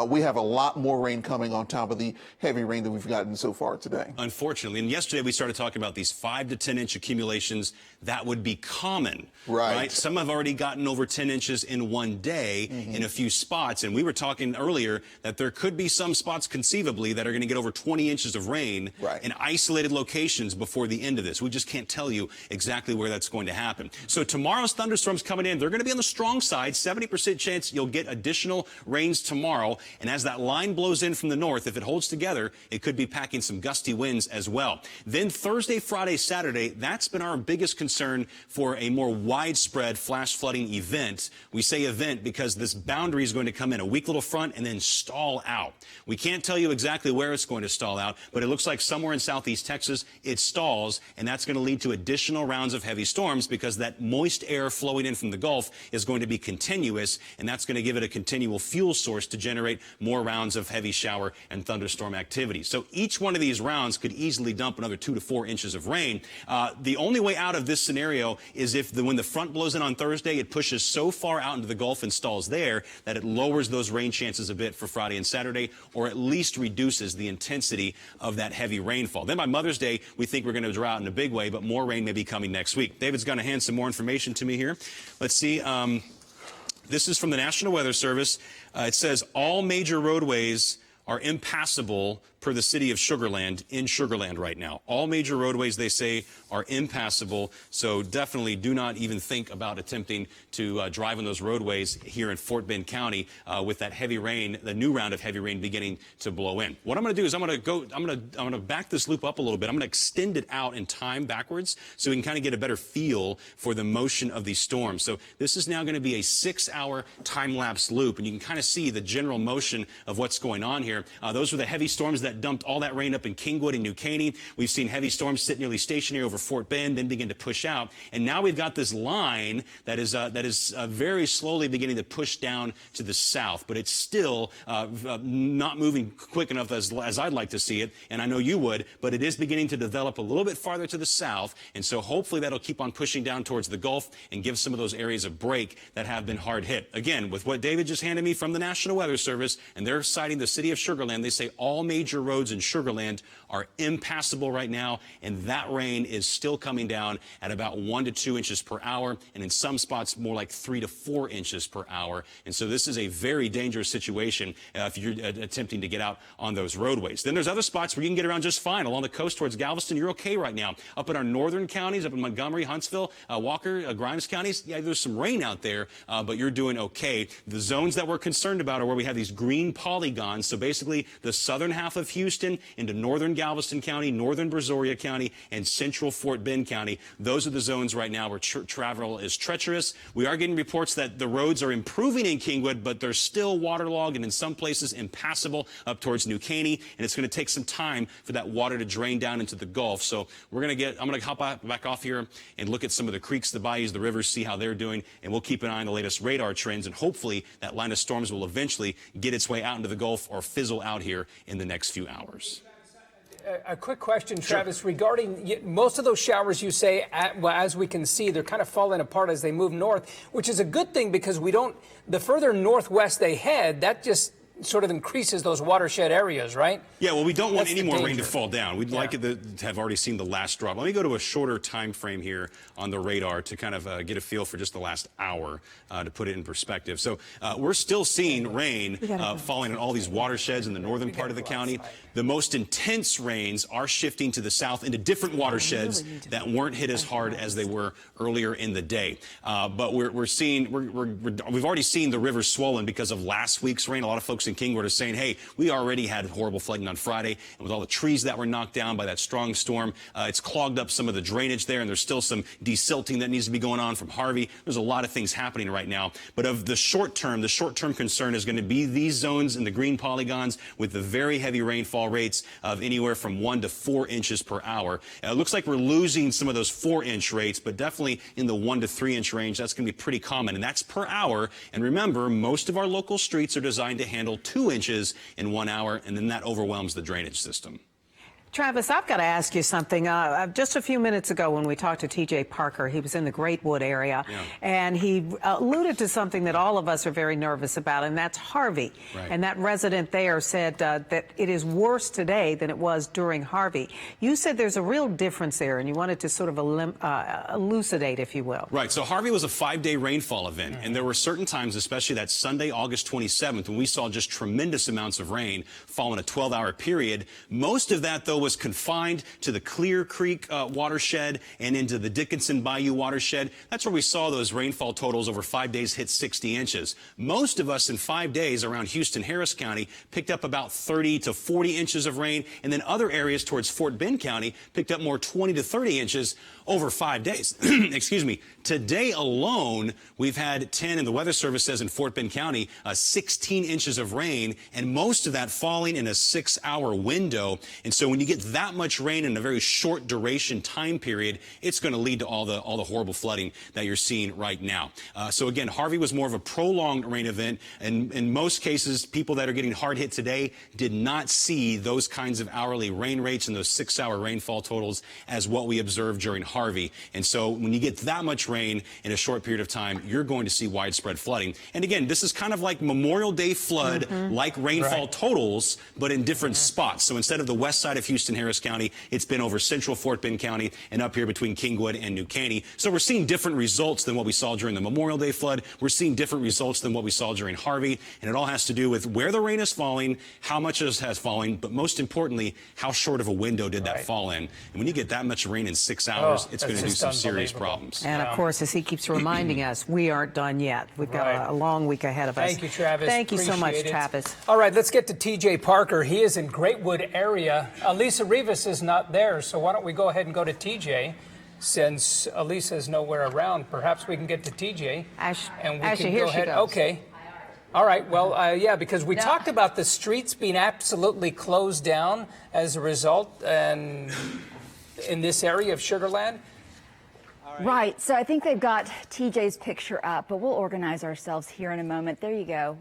we have a lot more rain coming on top of the heavy rain that we've gotten so far today. Unfortunately. And yesterday we started talking about these 5 to 10 inch accumulations that would be common. Right. Some have already gotten over 10 inches in one day in a few spots. And we were talking earlier that there could be some spots conceivably that are going to get over 20 inches of rain in isolated locations before the end of this. We just can't tell you exactly where that's going to happen. So tomorrow's thunderstorms coming in, they're going to be on the strong side. 70% chance you'll get additional rains tomorrow. And as that line blows in from the north, if it holds together, it could be packing some gusty winds as well. Then Thursday, Friday, Saturday, that's been our biggest concern for a more widespread flash flooding event. We say event because this boundary is going to come in, a weak little front, and then stall out. We can't tell you exactly where it's going to stall out, but it looks like somewhere in southeast Texas it stalls, and that's going to lead to additional rounds of heavy storms because that moist air flowing in from the Gulf is going to be continuous, and that's going to give it a continual fuel source to generate more rounds of heavy shower and thunderstorm activity. So each one of these rounds could easily dump another 2 to 4 inches of rain. The only way out of this scenario is if when the front blows in on Thursday, it pushes so far out into the Gulf and stalls there that it lowers those rain chances a bit for Friday and Saturday, or at least reduces the intensity of that heavy rainfall. Then by Mother's Day, we think we're going to dry out in a big way, but more rain may be coming next week. David's going to hand some more information to me here. Let's see. This is from the National Weather Service. It says all major roadways are impassable per the city of Sugarland, in Sugarland right now. All major roadways, they say, are impassable, so definitely do not even think about attempting to drive on those roadways here in Fort Bend County with that heavy rain, the new round of heavy rain beginning to blow in. What I'm going to do is I'm going to back this loop up a little bit. I'm going to extend it out in time backwards so we can kind of get a better feel for the motion of these storms. So this is now going to be a 6-hour time-lapse loop, and you can kind of see the general motion of what's going on here. Those were the heavy storms that dumped all that rain up in Kingwood and New Caney. We've seen heavy storms sit nearly stationary over Fort Bend, then begin to push out. And now we've got this line that is very slowly beginning to push down to the south, but it's still not moving quick enough as I'd like to see it, and I know you would, but it is beginning to develop a little bit farther to the south, and so hopefully that'll keep on pushing down towards the Gulf and give some of those areas a break that have been hard hit. Again, with what David just handed me from the National Weather Service, and they're citing the city of Sugarland, they say all major roads in Sugarland are impassable right now, and that rain is still coming down at about 1 to 2 inches per hour, and in some spots more like 3 to 4 inches per hour. And so this is a very dangerous situation if you're attempting to get out on those roadways. Then there's other spots where you can get around just fine. Along the coast towards Galveston, you're okay right now. Up in our northern counties, up in Montgomery, Huntsville, Walker, Grimes counties, yeah, there's some rain out there, but you're doing okay. The zones that we're concerned about are where we have these green polygons. So basically basically the southern half of Houston into northern Galveston County, northern Brazoria County, and central Fort Bend County. Those are the zones right now where travel is treacherous. We are getting reports that the roads are improving in Kingwood, but they're still waterlogged and in some places impassable up towards New Caney, and it's going to take some time for that water to drain down into the Gulf. So I'm going to hop back off here and look at some of the creeks, the bayous, the rivers, see how they're doing, and we'll keep an eye on the latest radar trends, and hopefully that line of storms will eventually get its way out into the Gulf or fizzle out here in the next few hours. A quick question, Travis, regarding most of those showers you say, as we can see, they're kind of falling apart as they move north, which is a good thing because the further northwest they head, that just sort of increases those watershed areas, right? Yeah, well, we don't want That's any the more rain to danger. fall down. We'd like it to have already seen the last drop. Let me go to a shorter time frame here on the radar to kind of get a feel for just the last hour to put it in perspective. So we're still seeing rain falling in all these watersheds in the northern part of the county. The most intense rains are shifting to the south into different watersheds that weren't hit as hard as they were earlier in the day. But we've already seen the rivers swollen because of last week's rain. A lot of folks in Kingwood are saying, hey, we already had horrible flooding on Friday, and with all the trees that were knocked down by that strong storm, it's clogged up some of the drainage there, and there's still some desilting that needs to be going on from Harvey. There's a lot of things happening right now. But of the short term concern is going to be these zones in the green polygons with the very heavy rainfall rates of anywhere from 1 to 4 inches per hour. It looks like we're losing some of those 4-inch rates, but definitely in the 1 to 3-inch range, that's going to be pretty common, and that's per hour. And remember, most of our local streets are designed to handle 2 inches in 1 hour, and then that overwhelms the drainage system. Travis, I've got to ask you something. Just a few minutes ago when we talked to T.J. Parker, he was in the Great Wood area, and he alluded to something that all of us are very nervous about, and that's Harvey. Right. And that resident there said that it is worse today than it was during Harvey. You said there's a real difference there, and you wanted to sort of elucidate, if you will. Right. So Harvey was a 5-day rainfall event, and there were certain times, especially that Sunday, August 27th, when we saw just tremendous amounts of rain fall in a 12-hour period. Most of that, though, was confined to the Clear Creek watershed and into the Dickinson Bayou watershed. That's where we saw those rainfall totals over 5 days hit 60 inches. Most of us in 5 days around Houston, Harris County picked up about 30 to 40 inches of rain, and then other areas towards Fort Bend County picked up more 20 to 30 inches over 5 days. Excuse me. Today alone, we've had 10, and the Weather Service says in Fort Bend County, 16 inches of rain, and most of that falling in a 6-hour window. And so when you get that much rain in a very short duration time period, it's going to lead to all the horrible flooding that you're seeing right now. So again, Harvey was more of a prolonged rain event, and in most cases, people that are getting hard hit today did not see those kinds of hourly rain rates and those 6-hour rainfall totals as what we observed during Harvey. And so when you get that much rain in a short period of time, you're going to see widespread flooding. And again, this is kind of like Memorial Day flood, like rainfall totals, but in different spots. So instead of the west side of Houston, Harris County, it's been over central Fort Bend County and up here between Kingwood and New Caney. So we're seeing different results than what we saw during the Memorial Day flood. We're seeing different results than what we saw during Harvey. And it all has to do with where the rain is falling, how much it has fallen, but most importantly, how short of a window did that fall in. And when you get that much rain in 6 hours, it's going to do some serious problems. And of course, as he keeps reminding us, we aren't done yet. We've got a long week ahead of us. Thank you, Travis. Thank you so much, Appreciate it. Travis. All right, let's get to T.J. Parker. He is in Great Wood area. Elisa Rivas is not there, so why don't we go ahead and go to T.J. Since Elisa is nowhere around, perhaps we can get to T.J. and we Ashley, can here go she ahead. goes. Okay. All right. Well, yeah, because we talked about the streets being absolutely closed down as a result, and in this area of Sugar Land. Right. So I think they've got TJ's picture up, but we'll organize ourselves here in a moment. There you go.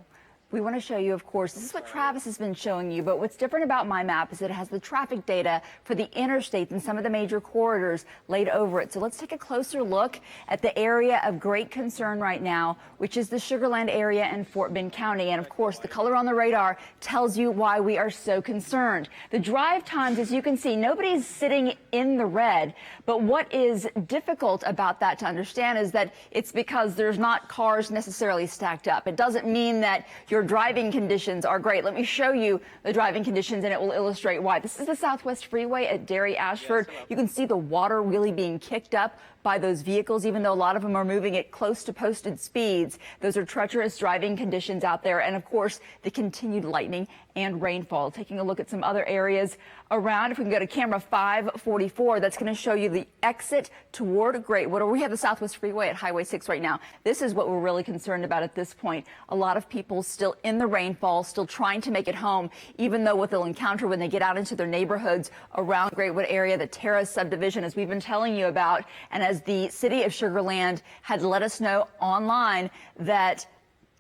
We want to show you, of course, this is what Travis has been showing you, but what's different about my map is it has the traffic data for the interstate and some of the major corridors laid over it. So let's take a closer look at the area of great concern right now, which is the Sugar Land area in Fort Bend County. And of course, the color on the radar tells you why we are so concerned. The drive times, as you can see, nobody's sitting in the red, but what is difficult about that to understand is that it's because there's not cars necessarily stacked up. It doesn't mean that your driving conditions are great. Let me show you the driving conditions and it will illustrate why. This is the Southwest Freeway at Derry Ashford. You can see the water really being kicked up by those vehicles, even though a lot of them are moving at close to posted speeds. Those are treacherous driving conditions out there. And of course, the continued lightning and Rainfall. Taking a look at some other areas around. If we can go to camera 544, that's going to show you the exit toward Greatwood. We have the Southwest Freeway at Highway 6 right now. This is what we're really concerned about at this point. A lot of people still in the rainfall, still trying to make it home, even though what they'll encounter when they get out into their neighborhoods around Greatwood area, the Terrace subdivision, as we've been telling you about, and as the city of Sugar Land had let us know online that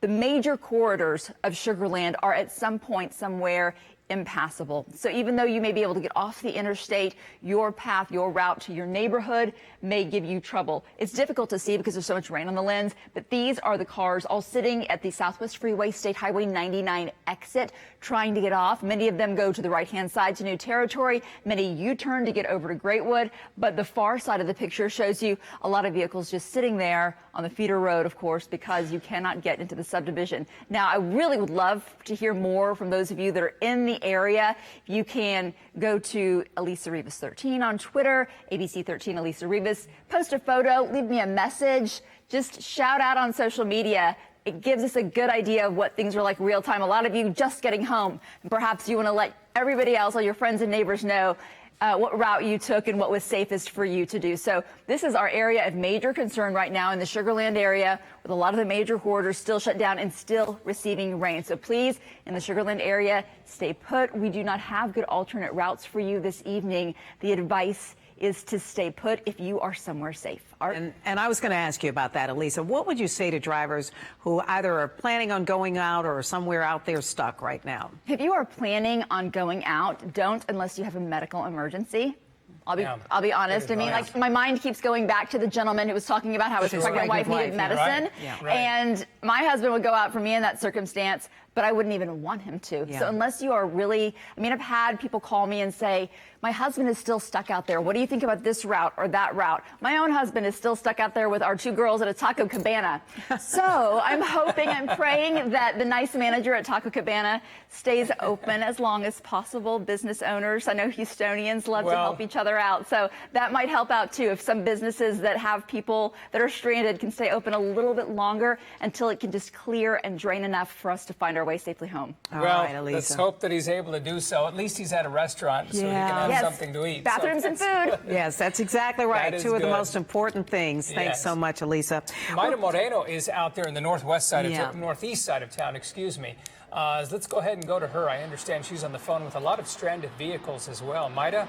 the major corridors of Sugar Land are at some point somewhere impassable. So even though you may be able to get off the interstate, your path, your route to your neighborhood may give you trouble. It's difficult to see because there's so much rain on the lens, but these are the cars all sitting at the Southwest Freeway State Highway 99 exit trying to get off. Many of them go to the right-hand side to New Territory. Many U-turn to get over to Greatwood, but the far side of the picture shows you a lot of vehicles just sitting there on the feeder road, of course, because you cannot get into the subdivision. Now, I really would love to hear more from those of you that are in the area. You can go to Elisa Rivas 13 on Twitter, ABC 13 Elisa Rivas. Post a photo, leave me a message, just shout out on social media. It gives us a good idea of what things are like real time. A lot of you just getting home, and perhaps you want to let everybody else, all your friends and neighbors know what route you took and what was safest for you to do. So this is our area of major concern right now in the Sugar Land area, with a lot of the major corridors still shut down and still receiving rain. So please, in the Sugar Land area, stay put. We do not have good alternate routes for you this evening. The advice is to stay put if you are somewhere safe. And I was going to ask you about that, Elisa. What would you say to drivers who either are planning on going out or somewhere out there stuck right now? If you are planning on going out, don't unless you have a medical emergency. I'll be honest. I mean, like, my mind keeps going back to the gentleman who was talking about how his pregnant wife needed medicine. And my husband would go out for me in that circumstance, but I wouldn't even want him to. So unless you are really, I mean, I've had people call me and say, my husband is still stuck out there. What do you think about this route or that route? My own husband is still stuck out there with our two girls at a Taco Cabana. So I'm hoping, I'm praying that the nice manager at Taco Cabana stays open as long as possible. Business owners, I know Houstonians love to help each other out. So that might help out too. If some businesses that have people that are stranded can stay open a little bit longer until it can just clear and drain enough for us to find our way safely home. Well, let's hope that he's able to do so. At least he's at a restaurant, so he can have something to eat. Bathrooms and food. Yes, that's exactly right. Two of the most important things. Thanks so much, Elisa. Maida Moreno is out there in the northwest side of northeast side of town, excuse me. Let's go ahead and go to her. I understand she's on the phone with a lot of stranded vehicles as well. Maida?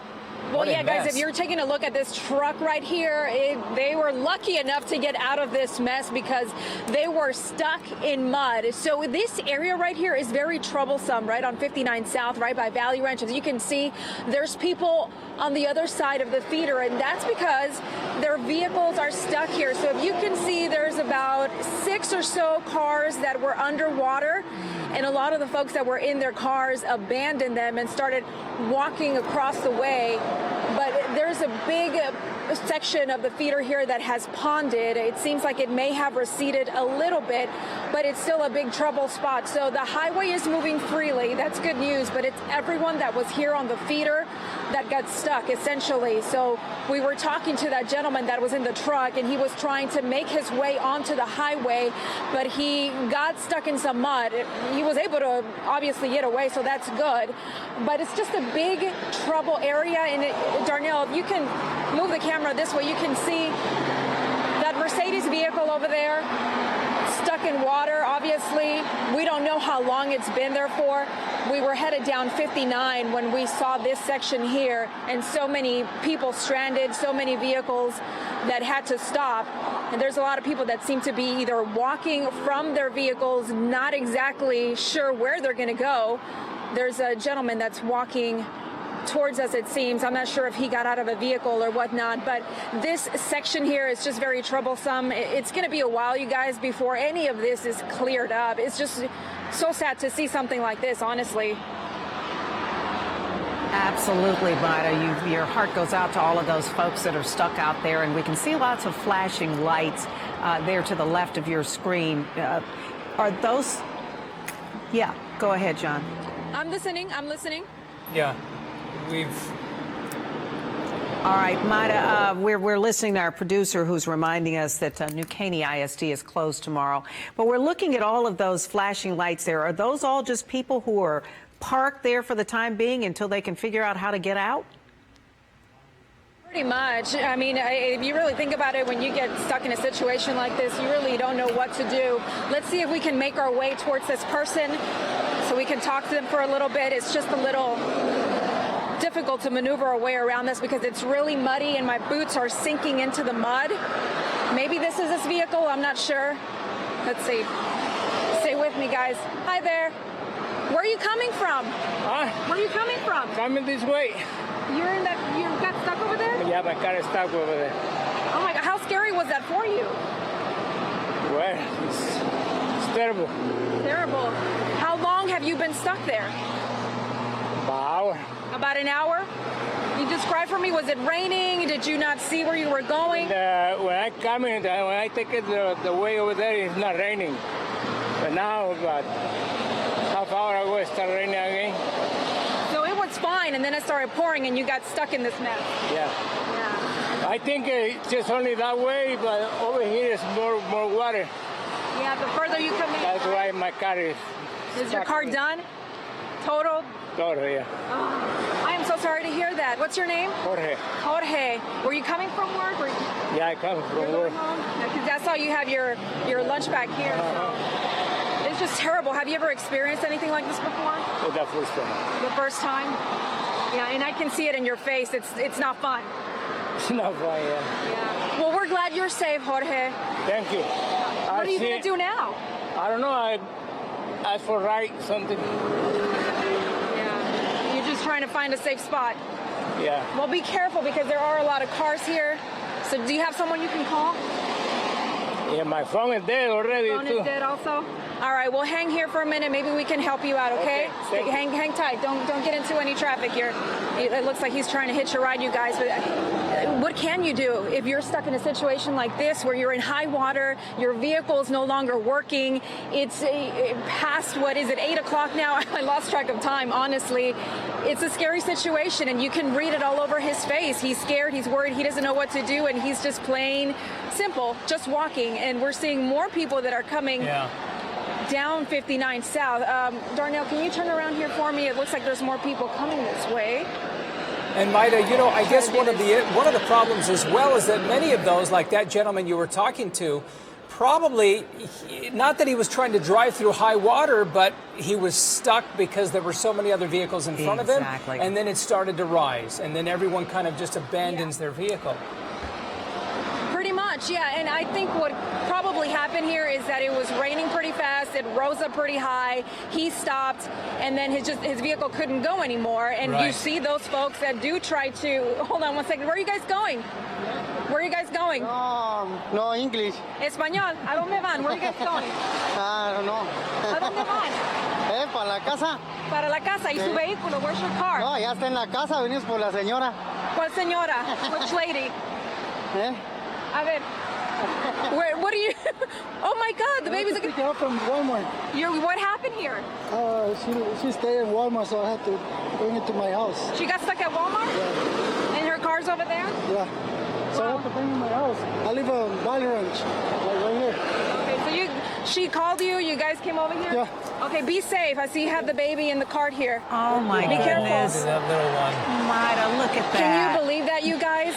Well, yeah, guys, if you're taking a look at this truck right here, they were lucky enough to get out of this mess because they were stuck in mud. So this area right here is very troublesome, right on 59 South, right by Valley Ranch. As you can see, there's people on the other side of the feeder, and that's because their vehicles are stuck here. So if you can see, there's about 6 or so cars that were underwater, and a lot of the folks that were in their cars abandoned them and started walking across the way. But there's a big section of the feeder here that has ponded. It seems like it may have receded a little bit, but it's still a big trouble spot. So the highway is moving freely. That's good news, but it's everyone that was here on the feeder that got stuck, essentially. So we were talking to that gentleman that was in the truck, and he was trying to make his way onto the highway, but he got stuck in some mud. He was able to obviously get away, so that's good. But it's just a big trouble area. And Darnell, if you can move the camera this way, you can see that Mercedes vehicle over there, stuck in water, obviously. We don't know how long it's been there for. We were headed down 59 when we saw this section here, and so many people stranded, so many vehicles that had to stop. And there's a lot of people that seem to be either walking from their vehicles, not exactly sure where they're going to go. There's a gentleman that's walking towards us, it seems. I'm not sure if he got out of a vehicle or whatnot, but this section here is just very troublesome. It's going to be a while, you guys, before any of this is cleared up. It's just so sad to see something like this, honestly. Absolutely, Maida. Your heart goes out to all of those folks that are stuck out there, and we can see lots of flashing lights there to the left of your screen. Are those... Yeah, go ahead, John. I'm listening. Yeah. All right, Maida, we're listening to our producer who's reminding us that New Caney ISD is closed tomorrow. But we're looking at all of those flashing lights there. Are those all just people who are park there for the time being until they can figure out how to get out? Pretty much. I mean, if you really think about it, when you get stuck in a situation like this, you really don't know what to do. Let's see if we can make our way towards this person so we can talk to them for a little bit. It's just a little difficult to maneuver our way around this because it's really muddy and my boots are sinking into the mud. Maybe this is this vehicle. I'm not sure. Let's see. Stay with me, guys. Hi there. Where are you coming from? Huh? Where are you coming from? Coming this way. You got stuck over there? Yeah, my car is stuck over there. Oh my God, how scary was that for you? Well, it's terrible. Terrible. How long have you been stuck there? About an hour. About an hour? You describe for me, was it raining? Did you not see where you were going? When I come in, when I take it the way over there, it's not raining. But now, about half hour ago, it started raining again. So it was fine, and then it started pouring, and you got stuck in this mess. Yeah. Yeah. I think it's just only that way, but over here is more water. Yeah, the further you come in. That's why my car is. Is your car done? Total? Total, yeah. I am so sorry to hear that. What's your name? Jorge. Jorge. Were you coming from work? Or Yeah, I come from work. because that's how you have your lunch back here. So it's just terrible. Have you ever experienced anything like this before? For the first time. The first time? Yeah, and I can see it in your face. It's not fun. It's not fun, yeah. Yeah. Well, we're glad you're safe, Jorge. Thank you. What are you going to do now? I don't know. I asked for right something. Yeah. You're just trying to find a safe spot. Yeah. Well, be careful because there are a lot of cars here. So do you have someone you can call? Yeah, my phone is dead already, Phone too. is dead also? All right, well, hang here for a minute. Maybe we can help you out, okay? Okay, thank you. Hang tight. Don't get into any traffic here. It looks like he's trying to hitch a ride, you guys. But what can you do if you're stuck in a situation like this where you're in high water, your vehicle's no longer working? It's past, 8 o'clock now? I lost track of time, honestly. It's a scary situation, and you can read it all over his face. He's scared, he's worried, he doesn't know what to do, and he's just plain simple, just walking. And we're seeing more people that are coming down 59 South. Darnell, can you turn around here for me? It looks like there's more people coming this way. And Maida, I guess one of the problems as well is that many of those, like that gentleman you were talking to, probably, not that he was trying to drive through high water, but he was stuck because there were so many other vehicles in front of him. And then it started to rise. And then everyone kind of just abandons their vehicle. Pretty much, yeah. And I think what probably happened here is that it was raining pretty fast. It rose up pretty high. He stopped, and then his vehicle couldn't go anymore. And you see those folks that do try to. Hold on one second. Where are you guys going? Where are you guys going? No English. Español. ¿A dónde van? Where are you guys going? I don't know. ¿A dónde van? Para la casa. Para la casa. ¿Y su vehículo? Where's your car? No, ya está en la casa. Venimos por la señora. ¿Cuál señora? Which lady? A ver. What are you? Oh my God, the baby's pick her up from Walmart. What happened here? She stayed in Walmart, so I had to bring it to my house. She got stuck at Walmart? Yeah. And her car's over there? Yeah. So I have to bring her to my house. I live on Valley Ranch, like right here. Okay, so she called you, you guys came over here? Yeah. Okay, be safe. I see you have the baby in the cart here. Oh my Be careful. goodness. That little one. Maida, look at that. Can you believe that, you guys?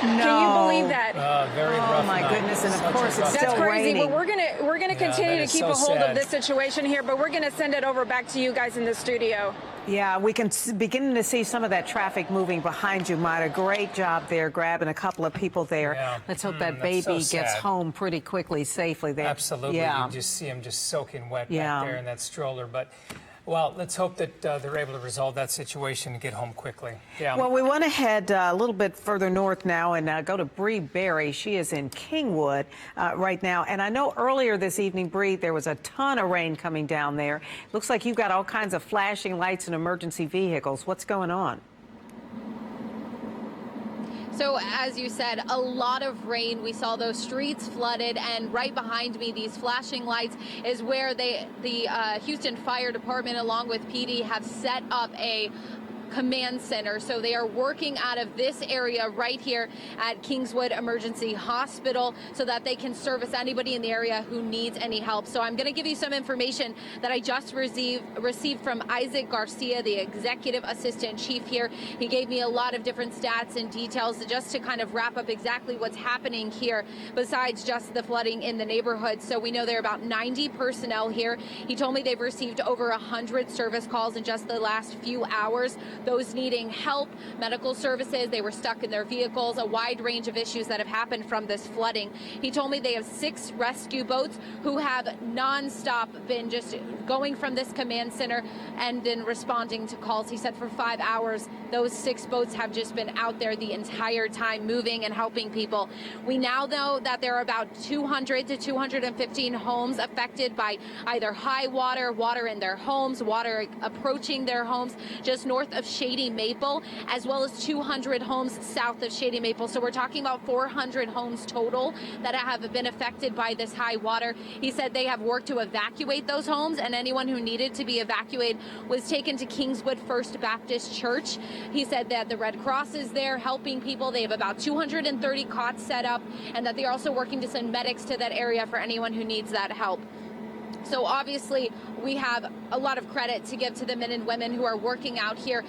No. Can you believe that? Very rough. Oh my goodness, and of course it's That's still crazy. raining. But we're gonna continue to is keep so a hold sad. of this situation here, but we're gonna send it over back to you guys in the studio. Yeah, we can begin to see some of that traffic moving behind you, Maida. Great job there, grabbing a couple of people there. Yeah. Let's hope that That's baby so gets sad. home pretty quickly, safely there. Absolutely. Yeah. You just see him just soaking wet Yeah. back there in that stroller. But, well, let's hope that they're able to resolve that situation and get home quickly. Yeah. Well, we want to head a little bit further north now and go to Bree Berry. She is in Kingwood right now. And I know earlier this evening, Bree, there was a ton of rain coming down there. Looks like you've got all kinds of flashing lights and emergency vehicles. What's going on? So as you said, a lot of rain. We saw those streets flooded, and right behind me, these flashing lights is where the Houston Fire Department, along with PD, have set up a command center. So they are working out of this area right here at Kingswood Emergency Hospital so that they can service anybody in the area who needs any help. So I'm going to give you some information that I just received from Isaac Garcia, the executive assistant chief here. He gave me a lot of different stats and details just to kind of wrap up exactly what's happening here besides just the flooding in the neighborhood. So we know there are about 90 personnel here. He told me they've received over 100 service calls in just the last few hours. Those needing help, medical services, they were stuck in their vehicles, a wide range of issues that have happened from this flooding. He told me they have 6 rescue boats who have nonstop been just going from this command center and then responding to calls. He said for 5 hours, those 6 boats have just been out there the entire time moving and helping people. We now know that there are about 200 to 215 homes affected by either high water, water in their homes, water approaching their homes just north of Shady Maple, as well as 200 homes south of Shady Maple. So we're talking about 400 homes total that have been affected by this high water. He said they have worked to evacuate those homes, and anyone who needed to be evacuated was taken to Kingswood First Baptist Church. He said that the Red Cross is there helping people. They have about 230 cots set up, and that they're also working to send medics to that area for anyone who needs that help. So obviously, we have a lot of credit to give to the men and women who are working out here,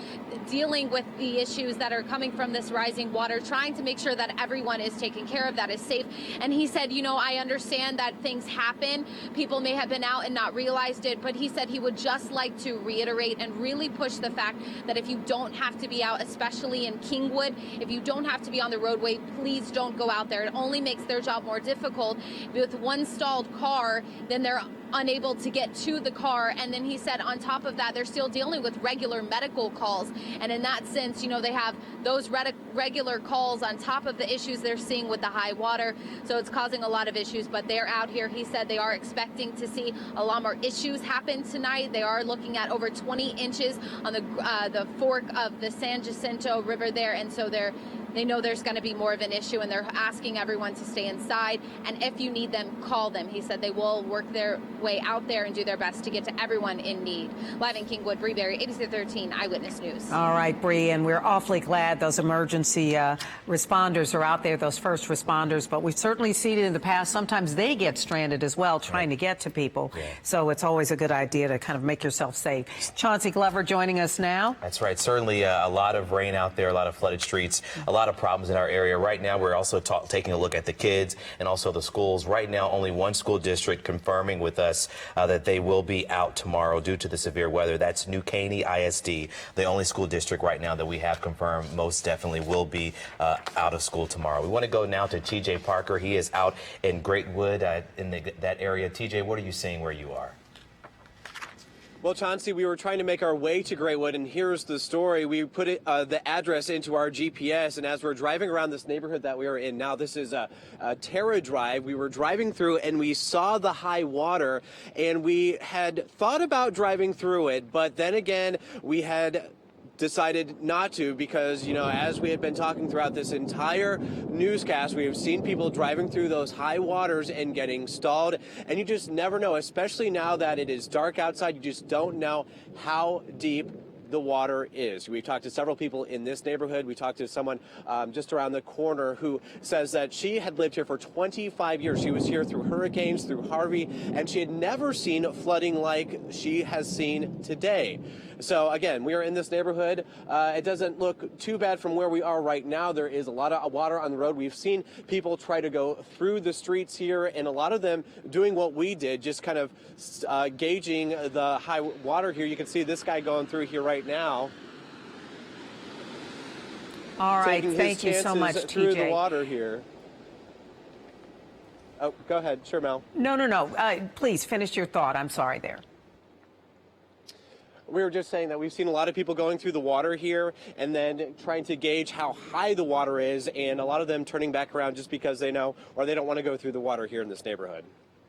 dealing with the issues that are coming from this rising water, trying to make sure that everyone is taken care of, that is safe. And he said, you know, I understand that things happen. People may have been out and not realized it, but he said he would just like to reiterate and really push the fact that if you don't have to be out, especially in Kingwood, if you don't have to be on the roadway, please don't go out there. It only makes their job more difficult. With one stalled car, then they're unable to get to the car. And then he said on top of that, they're still dealing with regular medical calls. And in that sense, you know, they have those regular calls on top of the issues they're seeing with the high water. So it's causing a lot of issues, but they're out here. He said they are expecting to see a lot more issues happen tonight. They are looking at over 20 inches on the fork of the San Jacinto River there. And so they know there's going to be more of an issue, and they're asking everyone to stay inside. And if you need them, call them. He said they will work their way out there and do their best to get to everyone in need. Live in Kingwood, Bree Berry, ABC 13 Eyewitness News. All right, Bree, and we're awfully glad those emergency responders are out there, those first responders. But we've certainly seen it in the past. Sometimes they get stranded as well, trying to get to people. Yeah. So it's always a good idea to kind of make yourself safe. Chauncey Glover joining us now. That's right. Certainly a lot of rain out there, a lot of flooded streets, a lot of problems in our area. Right now, we're also taking a look at the kids and also the schools. Right now, only one school district confirming with us that they will be out tomorrow due to the severe weather. That's New Caney ISD, the only school district right now that we have confirmed most definitely will be out of school tomorrow. We want to go now to TJ Parker. He is out in Greatwood in that area. TJ, what are you seeing where you are? Well, Chauncey, we were trying to make our way to Greatwood, and here's the story. We put the address into our GPS, and as we're driving around this neighborhood that we are in now, this is a Terra Drive. We were driving through, and we saw the high water, and we had thought about driving through it, but then again, we had decided not to because, you know, as we had been talking throughout this entire newscast, we have seen people driving through those high waters and getting stalled, and you just never know, especially now that it is dark outside. You just don't know how deep the water is. We've talked to several people in this neighborhood. We talked to someone just around the corner who says that she had lived here for 25 years. She was here through hurricanes, through Harvey, and she had never seen flooding like she has seen today. So again, we are in this neighborhood. It doesn't look too bad from where we are right now. There is a lot of water on the road. We've seen people try to go through the streets here, and a lot of them doing what we did, just kind of gauging the high water here. You can see this guy going through here right now. All right, thank you so much, TJ. Through the water here. Oh, go ahead. Sure, Mel. No. Please finish your thought. I'm sorry there. We were just saying that we've seen a lot of people going through the water here and then trying to gauge how high the water is, and a lot of them turning back around just because they know or they don't want to go through the water here in this neighborhood.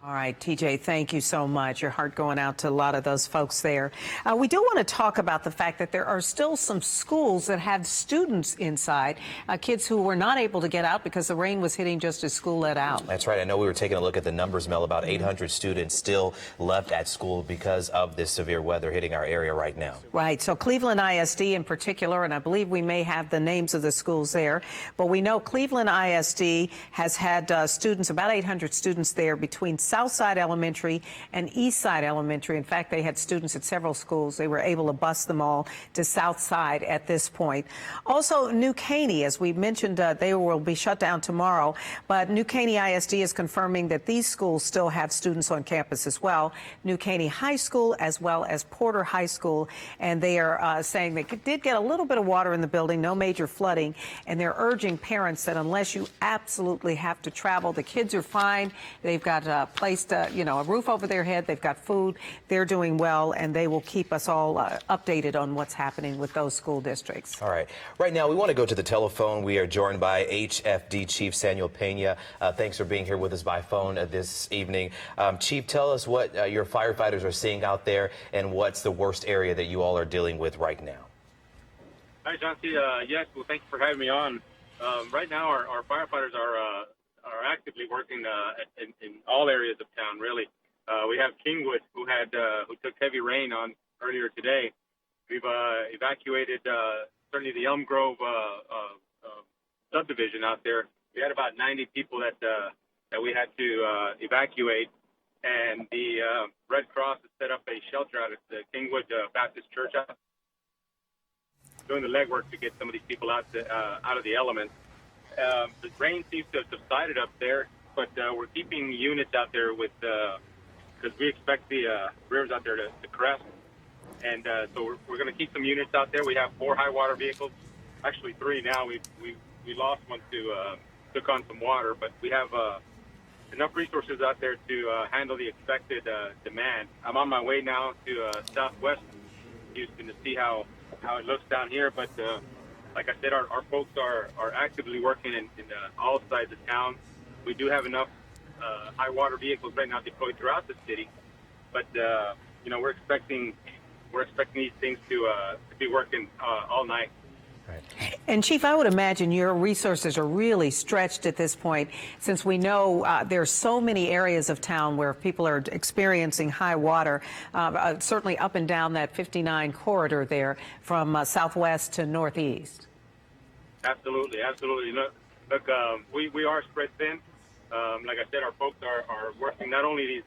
All right, TJ, thank you so much. Your heart going out to a lot of those folks there. We do want to talk about the fact that there are still some schools that have students inside, kids who were not able to get out because the rain was hitting just as school let out. That's right. I know we were taking a look at the numbers, Mel. About 800 students still left at school because of this severe weather hitting our area right now. Right. So Cleveland ISD in particular, and I believe we may have the names of the schools there, but we know Cleveland ISD has had students, about 800 students there between Southside Elementary and Eastside Elementary. In fact, they had students at several schools. They were able to bus them all to Southside at this point. Also, New Caney, as we mentioned, they will be shut down tomorrow, but New Caney ISD is confirming that these schools still have students on campus as well. New Caney High School as well as Porter High School, and they are saying they did get a little bit of water in the building, no major flooding, and they're urging parents that unless you absolutely have to travel, the kids are fine. They've got placed, a roof over their head. They've got food. They're doing well, and they will keep us all updated on what's happening with those school districts. All right. Right now, we want to go to the telephone. We are joined by HFD Chief Samuel Pena. Thanks for being here with us by phone this evening. Chief, tell us what your firefighters are seeing out there and what's the worst area that you all are dealing with right now. Hi, Chauncey. Yes, well, thank you for having me on. Right now, our firefighters are actively working in all areas of town. Really, we have Kingwood who took heavy rain on earlier today. We've evacuated certainly the Elm Grove subdivision out there. We had about 90 people that we had to evacuate, and the Red Cross has set up a shelter out at the Kingwood Baptist Church, doing the legwork to get some of these people out of the elements. The rain seems to have subsided up there, but we're keeping units out there because we expect the rivers out there to crest. And so we're going to keep some units out there. We have 4 high water vehicles, actually 3 now. We lost one to took on some water, but we have enough resources out there to handle the expected demand. I'm on my way now to southwest Houston to see how it looks down here, but like I said, our folks are actively working in all sides of town. We do have enough high water vehicles right now deployed throughout the city, but we're expecting these things to be working all night. Right. And Chief, I would imagine your resources are really stretched at this point, since we know there's so many areas of town where people are experiencing high water, certainly up and down that 59 corridor there from southwest to northeast. Absolutely. Look, we are spread thin. Like I said, our folks are working not only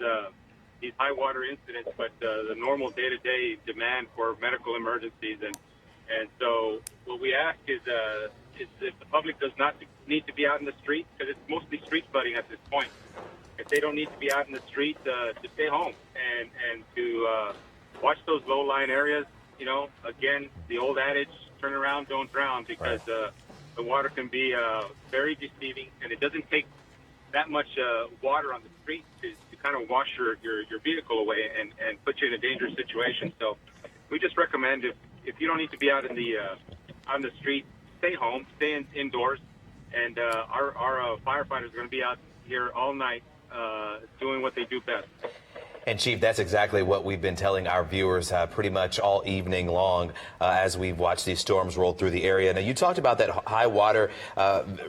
these high water incidents, but the normal day-to-day demand for medical emergencies. And so what we ask is if the public does not need to be out in the street, because it's mostly street flooding at this point. If they don't need to be out in the street, to stay home and to watch those low-lying areas. Again, the old adage, turn around, don't drown, because the water can be very deceiving, and it doesn't take that much water on the street to kind of wash your vehicle away and put you in a dangerous situation. So we just recommend if you don't need to be out in on the street, stay home, stay indoors, and our firefighters are going to be out here all night doing what they do best. And Chief, that's exactly what we've been telling our viewers pretty much all evening long as we've watched these storms roll through the area. Now, you talked about that high water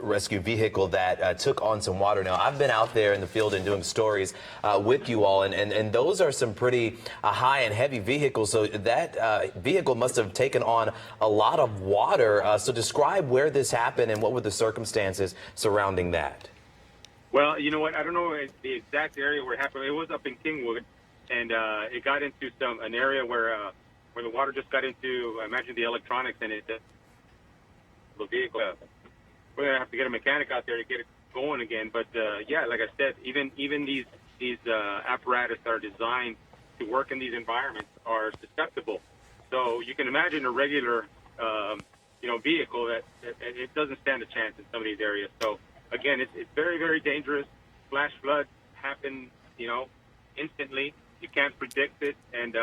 rescue vehicle that took on some water. Now, I've been out there in the field and doing stories with you all, and those are some pretty high and heavy vehicles. So that vehicle must have taken on a lot of water. So describe where this happened and what were the circumstances surrounding that. Well, you know what? I don't know the exact area where it happened. It was up in Kingwood, and it got into an area where the water just got into, I imagine, the electronics in it. The vehicle. We're gonna have to get a mechanic out there to get it going again. But yeah, like I said, even these apparatus that are designed to work in these environments are susceptible. So you can imagine a regular, vehicle that it doesn't stand a chance in some of these areas. So. Again, it's very, very dangerous. Flash floods happen, instantly. You can't predict it, and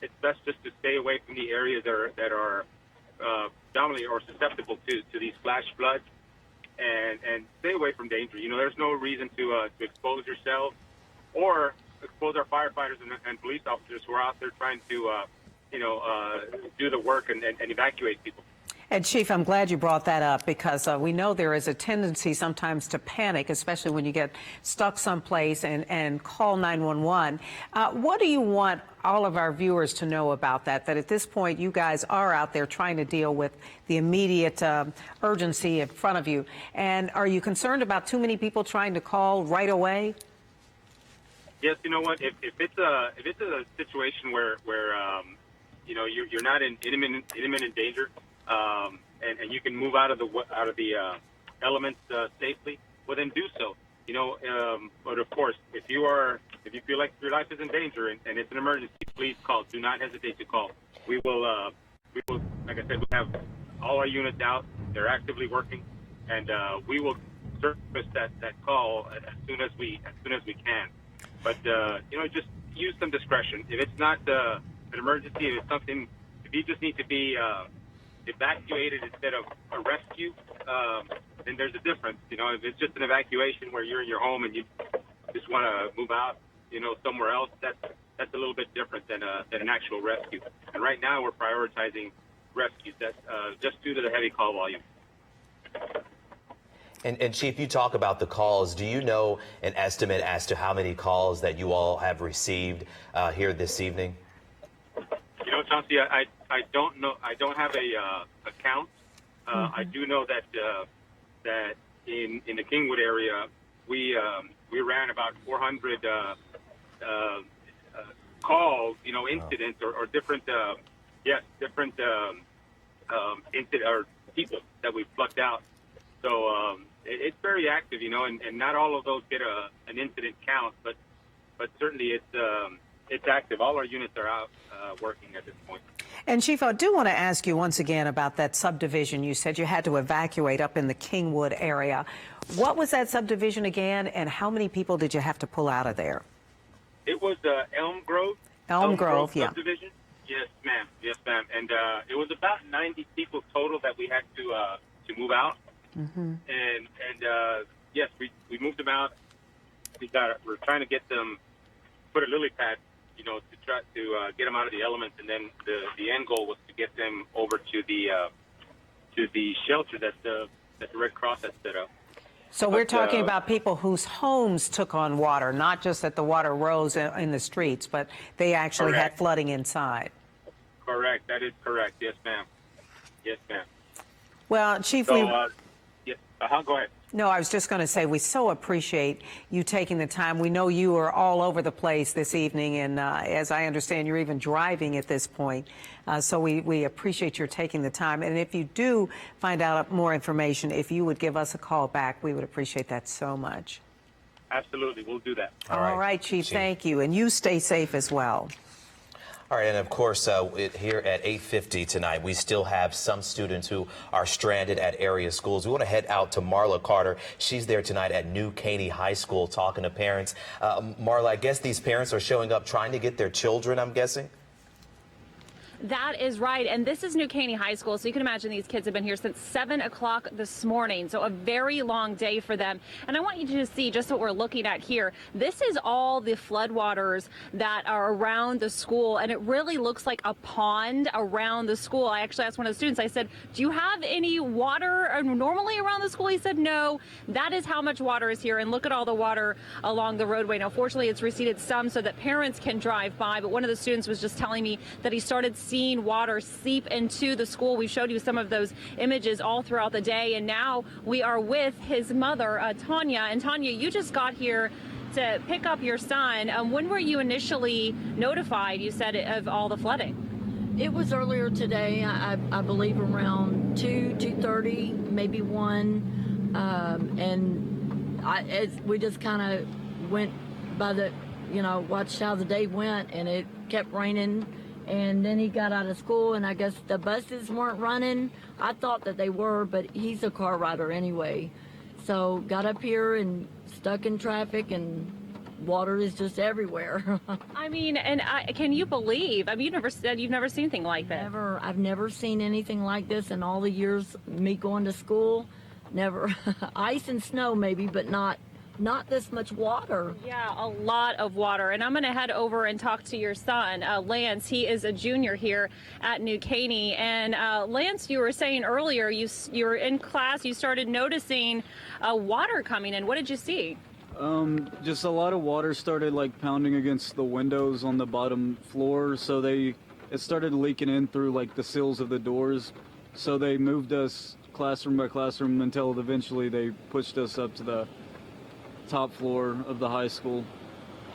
it's best just to stay away from the areas that are dominantly or susceptible to these flash floods, and stay away from danger. There's no reason to expose yourself or expose our firefighters and police officers who are out there trying to, do the work and evacuate people. And Chief, I'm glad you brought that up because we know there is a tendency sometimes to panic, especially when you get stuck someplace and call 911. What do you want all of our viewers to know about that? That at this point, you guys are out there trying to deal with the immediate urgency in front of you. And are you concerned about too many people trying to call right away? Yes, you know what? If it's a situation where you're not in imminent danger. And you can move out of the elements safely, well then do so. But of course, if you feel like your life is in danger and it's an emergency, please call. Do not hesitate to call. We will, like I said, we have all our units out. They're actively working, and we will service that call as soon as we can. But just use some discretion. If it's not an emergency, if you just need to be evacuated instead of a rescue, then there's a difference. If it's just an evacuation where you're in your home and you just want to move out, somewhere else, that's a little bit different than an actual rescue. And right now we're prioritizing rescues. That's just due to the heavy call volume. And Chief, you talk about the calls. Do you know an estimate as to how many calls that you all have received here this evening? Chauncey, I don't know. I don't have a count. I do know that in the Kingwood area, we ran about 400 calls, incidents or different incident or people that we plucked out. So it's very active, and not all of those get an incident count, but certainly it's active. All our units are out working at this point. And Chief, I do want to ask you once again about that subdivision. You said you had to evacuate up in the Kingwood area. What was that subdivision again, and how many people did you have to pull out of there? It was Elm Grove. Elm Grove, yeah. Subdivision. Yes, ma'am. Yes, ma'am. And it was about 90 people total that we had to move out. Mm-hmm. And yes, we moved them out. We're trying to get them, put a lily pad, to try to get them out of the elements, and then the end goal was to get them over to the shelter that the Red Cross had set up. So we're talking about people whose homes took on water, not just that the water rose in the streets, but they actually had flooding inside. Correct. That is correct. Yes, ma'am. Yes, ma'am. Well, Chief, go ahead. No, I was just going to say we so appreciate you taking the time. We know you are all over the place this evening, and as I understand, you're even driving at this point. So we appreciate your taking the time. And if you do find out more information, if you would give us a call back, we would appreciate that so much. Absolutely. We'll do that. All right, Chief. Thank you. And you stay safe as well. All right, and of course, here at 8:50 tonight, we still have some students who are stranded at area schools. We want to head out to Marla Carter. She's there tonight at New Caney High School talking to parents. Marla, I guess these parents are showing up trying to get their children, I'm guessing? That is right. And this is New Caney High School. So you can imagine these kids have been here since 7 o'clock this morning. So a very long day for them. And I want you to see just what we're looking at here. This is all the floodwaters that are around the school. And it really looks like a pond around the school. I actually asked one of the students, I said, do you have any water normally around the school? He said, no. That is how much water is here. And look at all the water along the roadway. Now, fortunately, it's receded some so that parents can drive by. But one of the students was just telling me that he started seeing water seep into the school. We showed you some of those images all throughout the day, and now we are with his mother, Tanya. And Tanya, you just got here to pick up your son. When were you initially notified, you said, of all the flooding? It was earlier today, I believe around 2:30, maybe 1, and we just kind of went by the, watched how the day went, and it kept raining. And then he got out of school, and I guess the buses weren't running. I thought that they were, but he's a car rider anyway. So got up here and stuck in traffic, and water is just everywhere. I mean, and can you believe? I mean, you've never seen anything like that. Never. I've never seen anything like this in all the years me going to school. Never. Ice and snow maybe, but not not this much water. Yeah, a lot of water. And I'm going to head over and talk to your son, Lance. He is a junior here at New Caney. And Lance, you were saying earlier, you were in class, you started noticing water coming in. What did you see? Just a lot of water started like pounding against the windows on the bottom floor. So it started leaking in through like the sills of the doors. So they moved us classroom by classroom until eventually they pushed us up to the top floor of the high school.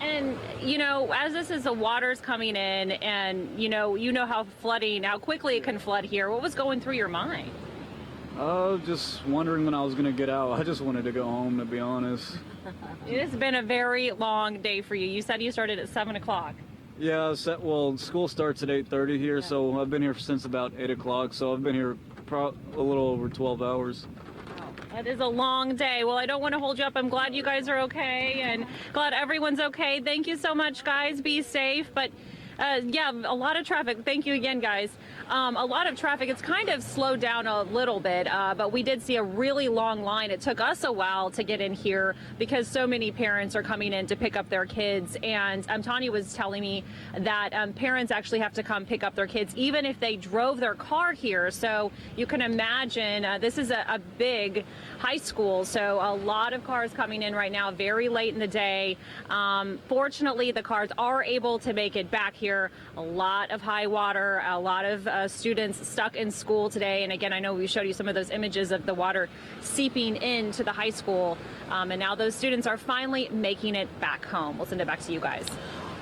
And, you know, as this is the water's coming in and, you know how quickly it can flood here. What was going through your mind? Just wondering when I was going to get out. I just wanted to go home, to be honest. It has been a very long day for you. You said you started at 7 o'clock. Yeah, well, school starts at 8:30 here, so I've been here since about 8 o'clock, so I've been here a little over 12 hours. That is a long day. Well, I don't want to hold you up. I'm glad you guys are okay and glad everyone's okay. Thank you so much, guys. Be safe. But yeah, a lot of traffic. Thank you again, guys. A lot of traffic. It's kind of slowed down a little bit, but we did see a really long line. It took us a while to get in here because so many parents are coming in to pick up their kids. And Tanya was telling me that parents actually have to come pick up their kids even if they drove their car here. So you can imagine this is a big high school, so a lot of cars coming in right now, very late in the day. Fortunately, the cars are able to make it back here. A lot of high water, a lot of students stuck in school today. And again, I know we showed you some of those images of the water seeping into the high school. And now those students are finally making it back home. We'll send it back to you guys.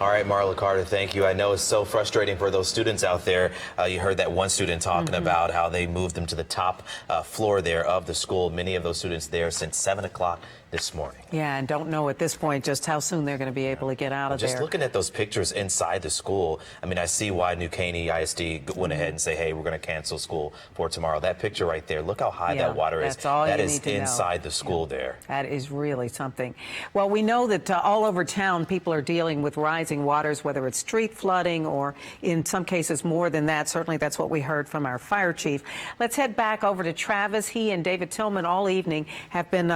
All right, Marla Carter, thank you. I know it's so frustrating for those students out there. You heard that one student talking about how they moved them to the top floor there of the school. Many of those students there since 7 o'clock this morning. Yeah, and don't know at this point just how soon they're going to be able to get out of there. Just looking at those pictures inside the school, I mean, I see why New Caney ISD went ahead and say, hey, we're going to cancel school for tomorrow. That picture right there, look how high that water is. That is inside the school there. That is really something. Well, we know that all over town, people are dealing with rising waters, whether it's street flooding or in some cases more than that. Certainly that's what we heard from our fire chief. Let's head back over to Travis. He and David Tillman all evening have been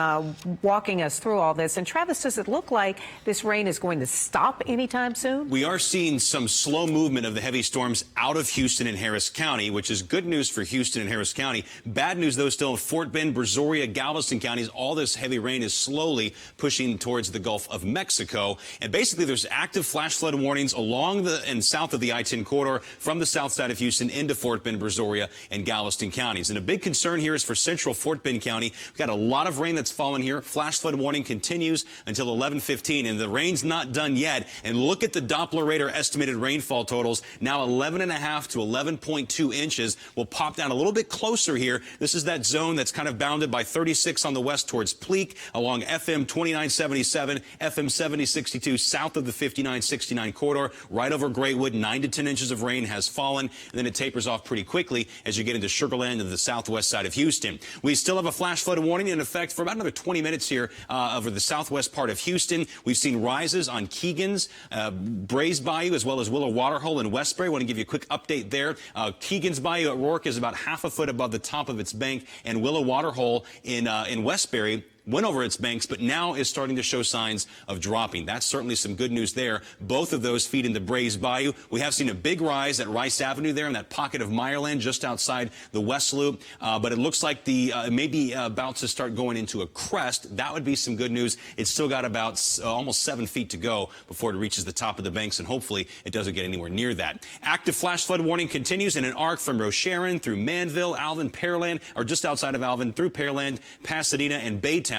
walking us through all this. And Travis, does it look like this rain is going to stop anytime soon? We are seeing some slow movement of the heavy storms out of Houston and Harris County, which is good news for Houston and Harris County. Bad news, though, still in Fort Bend, Brazoria, Galveston counties. All this heavy rain is slowly pushing towards the Gulf of Mexico. And basically, there's active flash flood warnings along the and south of the I-10 corridor from the south side of Houston into Fort Bend, Brazoria, and Galveston counties. And a big concern here is for central Fort Bend County. We've got a lot of rain that's fallen here. Flash flood warning continues until 11:15, and the rain's not done yet. And look at the Doppler radar estimated rainfall totals. Now 11.5 to 11.2 inches. Will pop down a little bit closer here. This is that zone that's kind of bounded by 36 on the west towards Pleak, along FM 2977, FM 7062, south of the 5969 corridor, right over Graywood. 9 to 10 inches of rain has fallen, and then it tapers off pretty quickly as you get into Sugar Land and the southwest side of Houston. We still have a flash flood warning in effect for about another 20 minutes here over the southwest part of Houston. We've seen rises on Keegan's, Brays Bayou, as well as Willow Waterhole in Westbury. I want to give you a quick update there. Keegan's Bayou at Rourke is about half a foot above the top of its bank, and Willow Waterhole in Westbury went over its banks, but now is starting to show signs of dropping. That's certainly some good news there. Both of those feed into Brays Bayou. We have seen a big rise at Rice Avenue there in that pocket of Meyerland just outside the West Loop, but it looks like it may be about to start going into a crest. That would be some good news. It's still got about almost 7 feet to go before it reaches the top of the banks, and hopefully it doesn't get anywhere near that. Active flash flood warning continues in an arc from Rosharon through Manville, Alvin, Pearland, or just outside of Alvin, through Pearland, Pasadena, and Baytown.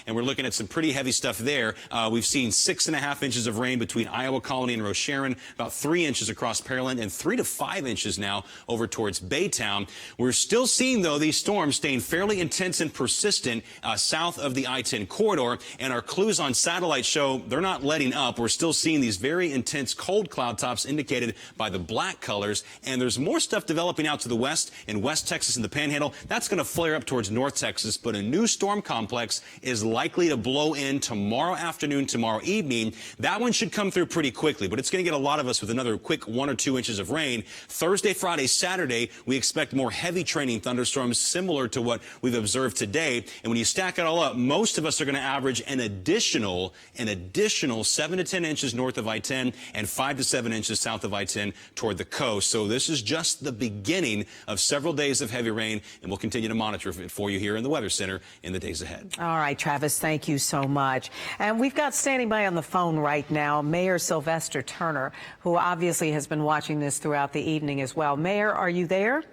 And we're looking at some pretty heavy stuff there. We've seen 6.5 inches of rain between Iowa Colony and Rosharon, about 3 inches across Pearland, and 3 to 5 inches now over towards Baytown. We're still seeing, though, these storms staying fairly intense and persistent south of the I-10 corridor, and our clues on satellite show they're not letting up. We're still seeing these very intense cold cloud tops indicated by the black colors, and there's more stuff developing out to the west in West Texas and the Panhandle. That's going to flare up towards North Texas, but a new storm complex is likely to blow in tomorrow afternoon, tomorrow evening. That one should come through pretty quickly, but it's going to get a lot of us with another quick 1 or 2 inches of rain. Thursday, Friday, Saturday, we expect more heavy training thunderstorms similar to what we've observed today. And when you stack it all up, most of us are going to average an additional 7 to 10 inches north of I-10 and 5 to 7 inches south of I-10 toward the coast. So this is just the beginning of several days of heavy rain, and we'll continue to monitor it for you here in the Weather Center in the days ahead. All right, Travis, thank you so much. And we've got standing by on the phone right now Mayor Sylvester Turner, who obviously has been watching this throughout the evening as well. Mayor, are you there?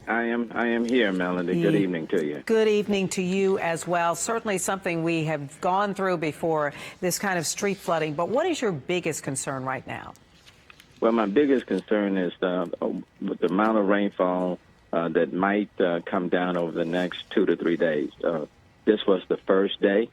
I am here, Melanie. Good evening to you. Good evening to you as well. Certainly something we have gone through before, this kind of street flooding. But what is your biggest concern right now? Well, my biggest concern is the amount of rainfall that might come down over the next 2 to 3 days. This was the first day,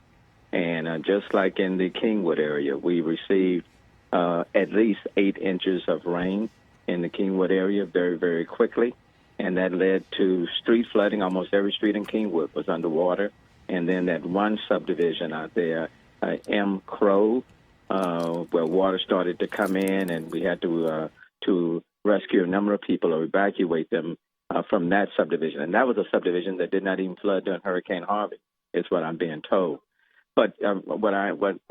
and just like in the Kingwood area, we received at least 8 inches of rain in the Kingwood area very, very quickly. And that led to street flooding. Almost every street in Kingwood was underwater. And then that one subdivision out there, M. Crow, where water started to come in, and we had to rescue a number of people or evacuate them from that subdivision. And that was a subdivision that did not even flood during Hurricane Harvey, is what I'm being told. But what I want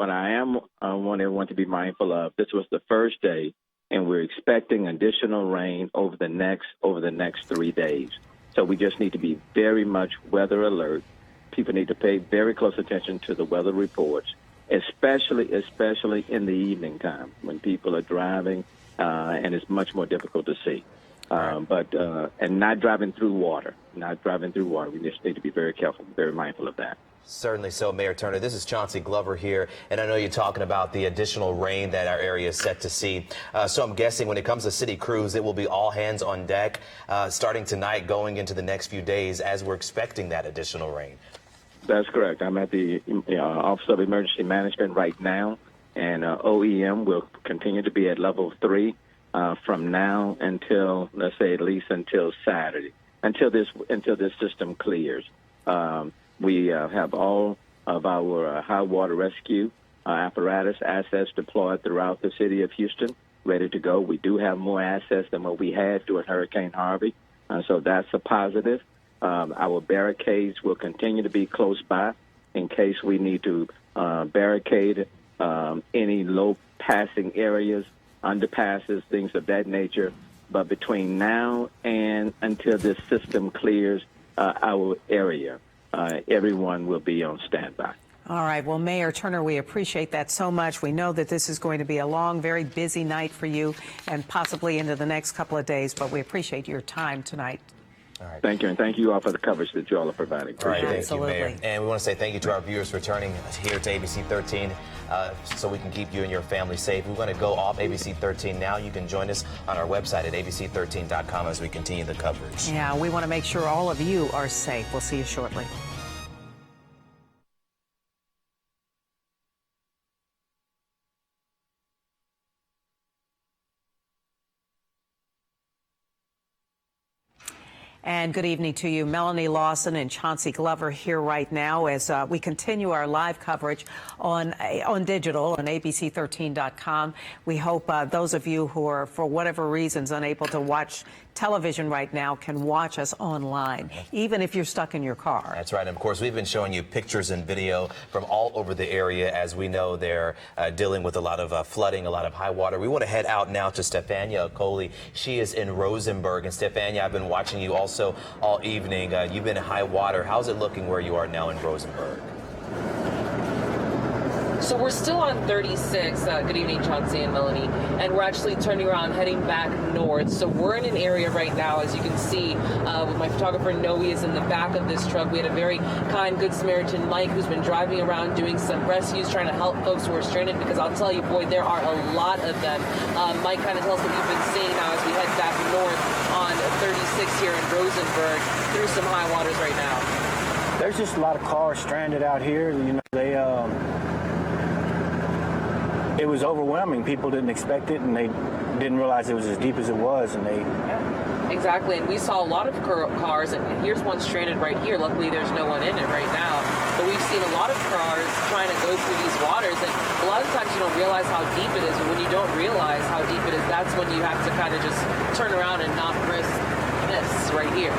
everyone to be mindful of, this was the first day, and we're expecting additional rain over the next 3 days. So we just need to be very much weather alert. People need to pay very close attention to the weather reports, especially in the evening time when people are driving, and it's much more difficult to see. And not driving through water. We just need to be very careful, very mindful of that. Certainly so, Mayor Turner. This is Chauncey Glover here, and I know you're talking about the additional rain that our area is set to see. So I'm guessing when it comes to city crews, it will be all hands on deck starting tonight, going into the next few days as we're expecting that additional rain. That's correct. I'm at the Office of Emergency Management right now, and OEM will continue to be at level 3 from now until, let's say, at least until Saturday, until this system clears. We have all of our high water rescue apparatus assets deployed throughout the city of Houston, ready to go. We do have more assets than what we had during Hurricane Harvey, so that's a positive. Our barricades will continue to be close by in case we need to barricade any low passing areas, underpasses, things of that nature. But between now and until this system clears our area, everyone will be on standby. All right. Well, Mayor Turner, we appreciate that so much. We know that this is going to be a long, very busy night for you and possibly into the next couple of days, but we appreciate your time tonight. All right. Thank you, and thank you all for the coverage that you all are providing. All right, thank Absolutely. you, Mayor. And we want to say thank you to our viewers for returning here to ABC 13 so we can keep you and your family safe. We're going to go off ABC 13 now. You can join us on our website at abc13.com as we continue the coverage. Yeah, we want to make sure all of you are safe. We'll see you shortly. And good evening to you. Melanie Lawson and Chauncey Glover here right now as we continue our live coverage on digital on abc13.com. We hope those of you who are, for whatever reasons, unable to watch television right now can watch us online, even if you're stuck in your car. That's right. And of course, we've been showing you pictures and video from all over the area. As we know, they're dealing with a lot of flooding, a lot of high water. We want to head out now to Stefania Okoli. She is in Rosenberg. And Stefania, I've been watching you also all evening. You've been in high water. How's it looking where you are now in Rosenberg? So we're still on 36. Good evening, Chauncey and Melanie. And we're actually turning around, heading back north. So we're in an area right now, as you can see, with my photographer Noe is in the back of this truck. We had a very kind, good Samaritan, Mike, who's been driving around doing some rescues, trying to help folks who are stranded, because I'll tell you, boy, there are a lot of them. Mike kind of tells what you've been seeing now as we head back north on 36 here in Rosenberg through some high waters right now. There's just a lot of cars stranded out here. You know, they it was overwhelming. People didn't expect it, and they didn't realize it was as deep as it was, and they... Yeah, exactly, and we saw a lot of cars, and here's one stranded right here. Luckily, there's no one in it right now. but we've seen a lot of cars trying to go through these waters, and a lot of times you don't realize how deep it is, and when you don't realize how deep it is, that's when you have to kind of just turn around and not risk this right here.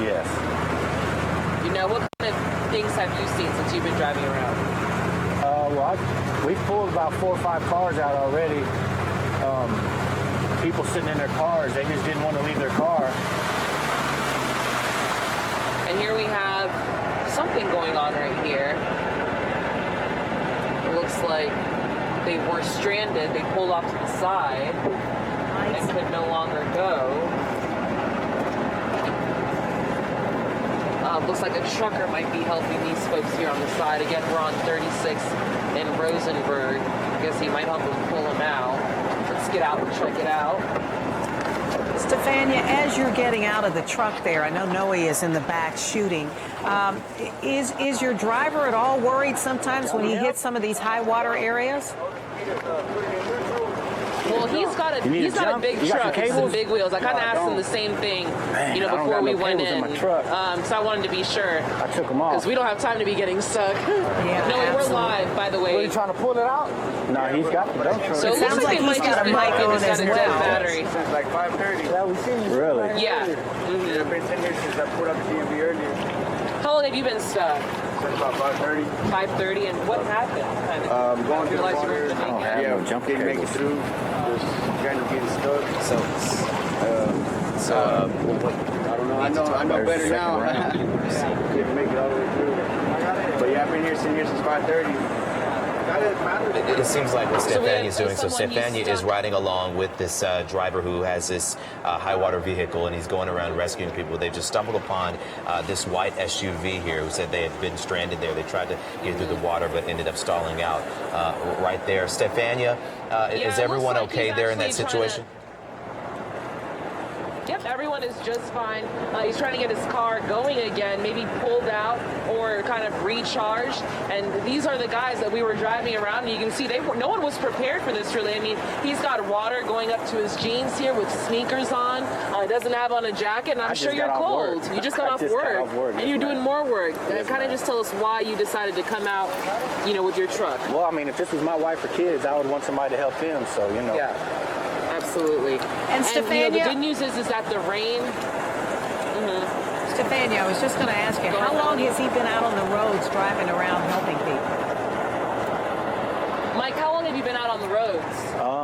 Yes. You know, what kind of things have you seen since you've been driving around? We've pulled about 4 or 5 cars out already. People sitting in their cars, they just didn't want to leave their car. And here we have something going on right here. It looks like they were stranded. They pulled off to the side and could no longer go. Looks like a trucker might be helping these folks here on the side. Again, we're on 36 in Rosenberg. I guess he might help them pull them out. Let's get out and check it out. Stefania, as you're getting out of the truck there, I know Noe is in the back shooting. Is your driver at all worried sometimes when he hits some of these high water areas? Well, he's got a big truck with some big wheels. I kind of asked him the same thing, before we went in. So I wanted to be sure. I took them off. Because we don't have time to be getting stuck. No, we're live, by the way. Are you trying to pull it out? No, he's got the dump truck. So it looks like he's got a mic on as well. Battery. Since like 5:30. Yeah, we seen you. Really? Yeah. It's been 10 years since I pulled up the DMV earlier. How long have you been stuck? Since about 5:30. 5:30, and what happened? Going through the realize you water. weren't gonna make it? Yeah, didn't make it through. Just kind of getting stuck. I don't know. I know better now. Didn't make it all the way through. But yeah, I've been here since 5:30. It seems like what Stefania is doing. So Stefania is riding along with this driver who has this high water vehicle, and he's going around rescuing people. They've just stumbled upon this white SUV here who said they had been stranded there. They tried to get through the water but ended up stalling out right there. Stefania, is everyone okay there in that situation? Yep, everyone is just fine. He's trying to get his car going again, maybe pulled out or kind of recharged. And these are the guys that we were driving around. And you can see no one was prepared for this, really. I mean, he's got water going up to his jeans here with sneakers on. He doesn't have on a jacket, and I'm sure you're cold. You just got off work. And you're doing more work. Kind of just tell us why you decided to come out, with your truck. Well, I mean, if this was my wife or kids, I would want somebody to help them. So, Yeah. Absolutely. And Stefania, the good news is that the rain. Stefania, I was just going to ask you, how long has he been out on the roads driving around helping people? Mike, how long have you been out on the roads?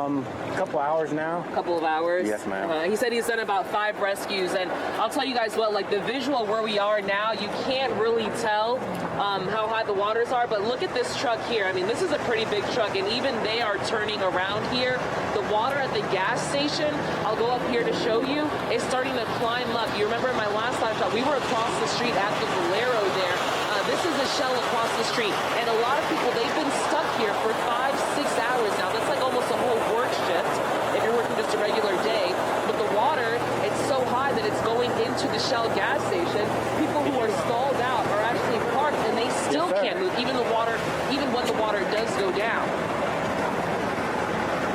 A couple hours now. A couple of hours? Yes, ma'am. He said he's done about 5 rescues, and I'll tell you guys what, like the visual where we are now, you can't really tell how high the waters are, but look at this truck here. I mean, this is a pretty big truck, and even they are turning around here. The water at the gas station, I'll go up here to show you, is starting to climb up. You remember in my last live shot, we were across the street at the Valero there. This is a shell across the street, and a lot of people, they've been stuck here for 5-6 hours now. That's like almost a whole work shift if you're working just a regular day. But the water, it's so high that it's going into the Shell gas station. People who are stalled out are actually parked, and they still can't move, even when the water does go down.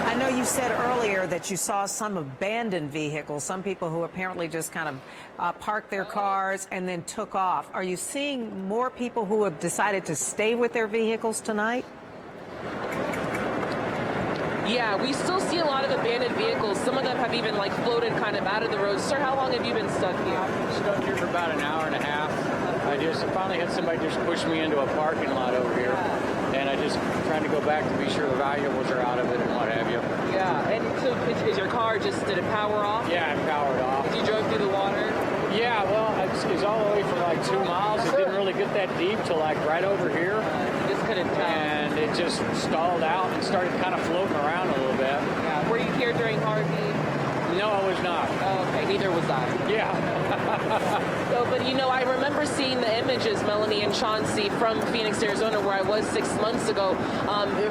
I know you said earlier that you saw some abandoned vehicles, some people who apparently just kind of parked their cars and then took off. Are you seeing more people who have decided to stay with their vehicles tonight? Yeah, we still see a lot of abandoned vehicles. Some of them have even floated kind of out of the road. Sir, how long have you been stuck here? I've been stuck here for about an hour and a half. I finally had somebody just push me into a parking lot over here. And I just trying to go back to be sure the valuables are out of it and what have you. Yeah, and so is your car did it power off? Yeah, it powered off. You drove through the water? Yeah, well, it's all the way for 2 miles. It didn't really get that deep till right over here. You just couldn't tell. And it just stalled out and started kind of floating around a little bit. Yeah. Were you here during Harvey? No, I was not. Oh, okay, neither was I. Yeah. But I remember seeing the images, Melanie and Chauncey, from Phoenix, Arizona, where I was 6 months ago,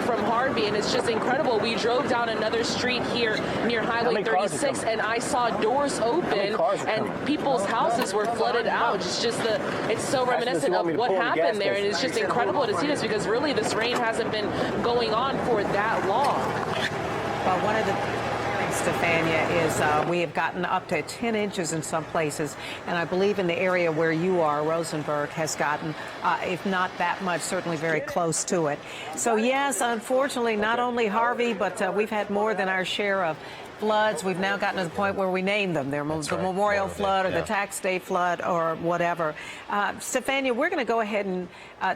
from Harvey, and it's just incredible. We drove down another street here near Highway 36, and I saw doors open, and people's houses were flooded out. It's so reminiscent of what happened there, and it's just incredible to see this, because really this rain hasn't been going on for that long. One of the Stefania, is we have gotten up to 10 inches in some places, and I believe in the area where you are, Rosenberg, has gotten, if not that much, certainly very close to it. So yes, unfortunately, not only Harvey, but we've had more than our share of floods. We've now gotten to the point where we name them. They're the Memorial Flood or the Tax Day Flood or whatever. Stefania, we're going to go ahead and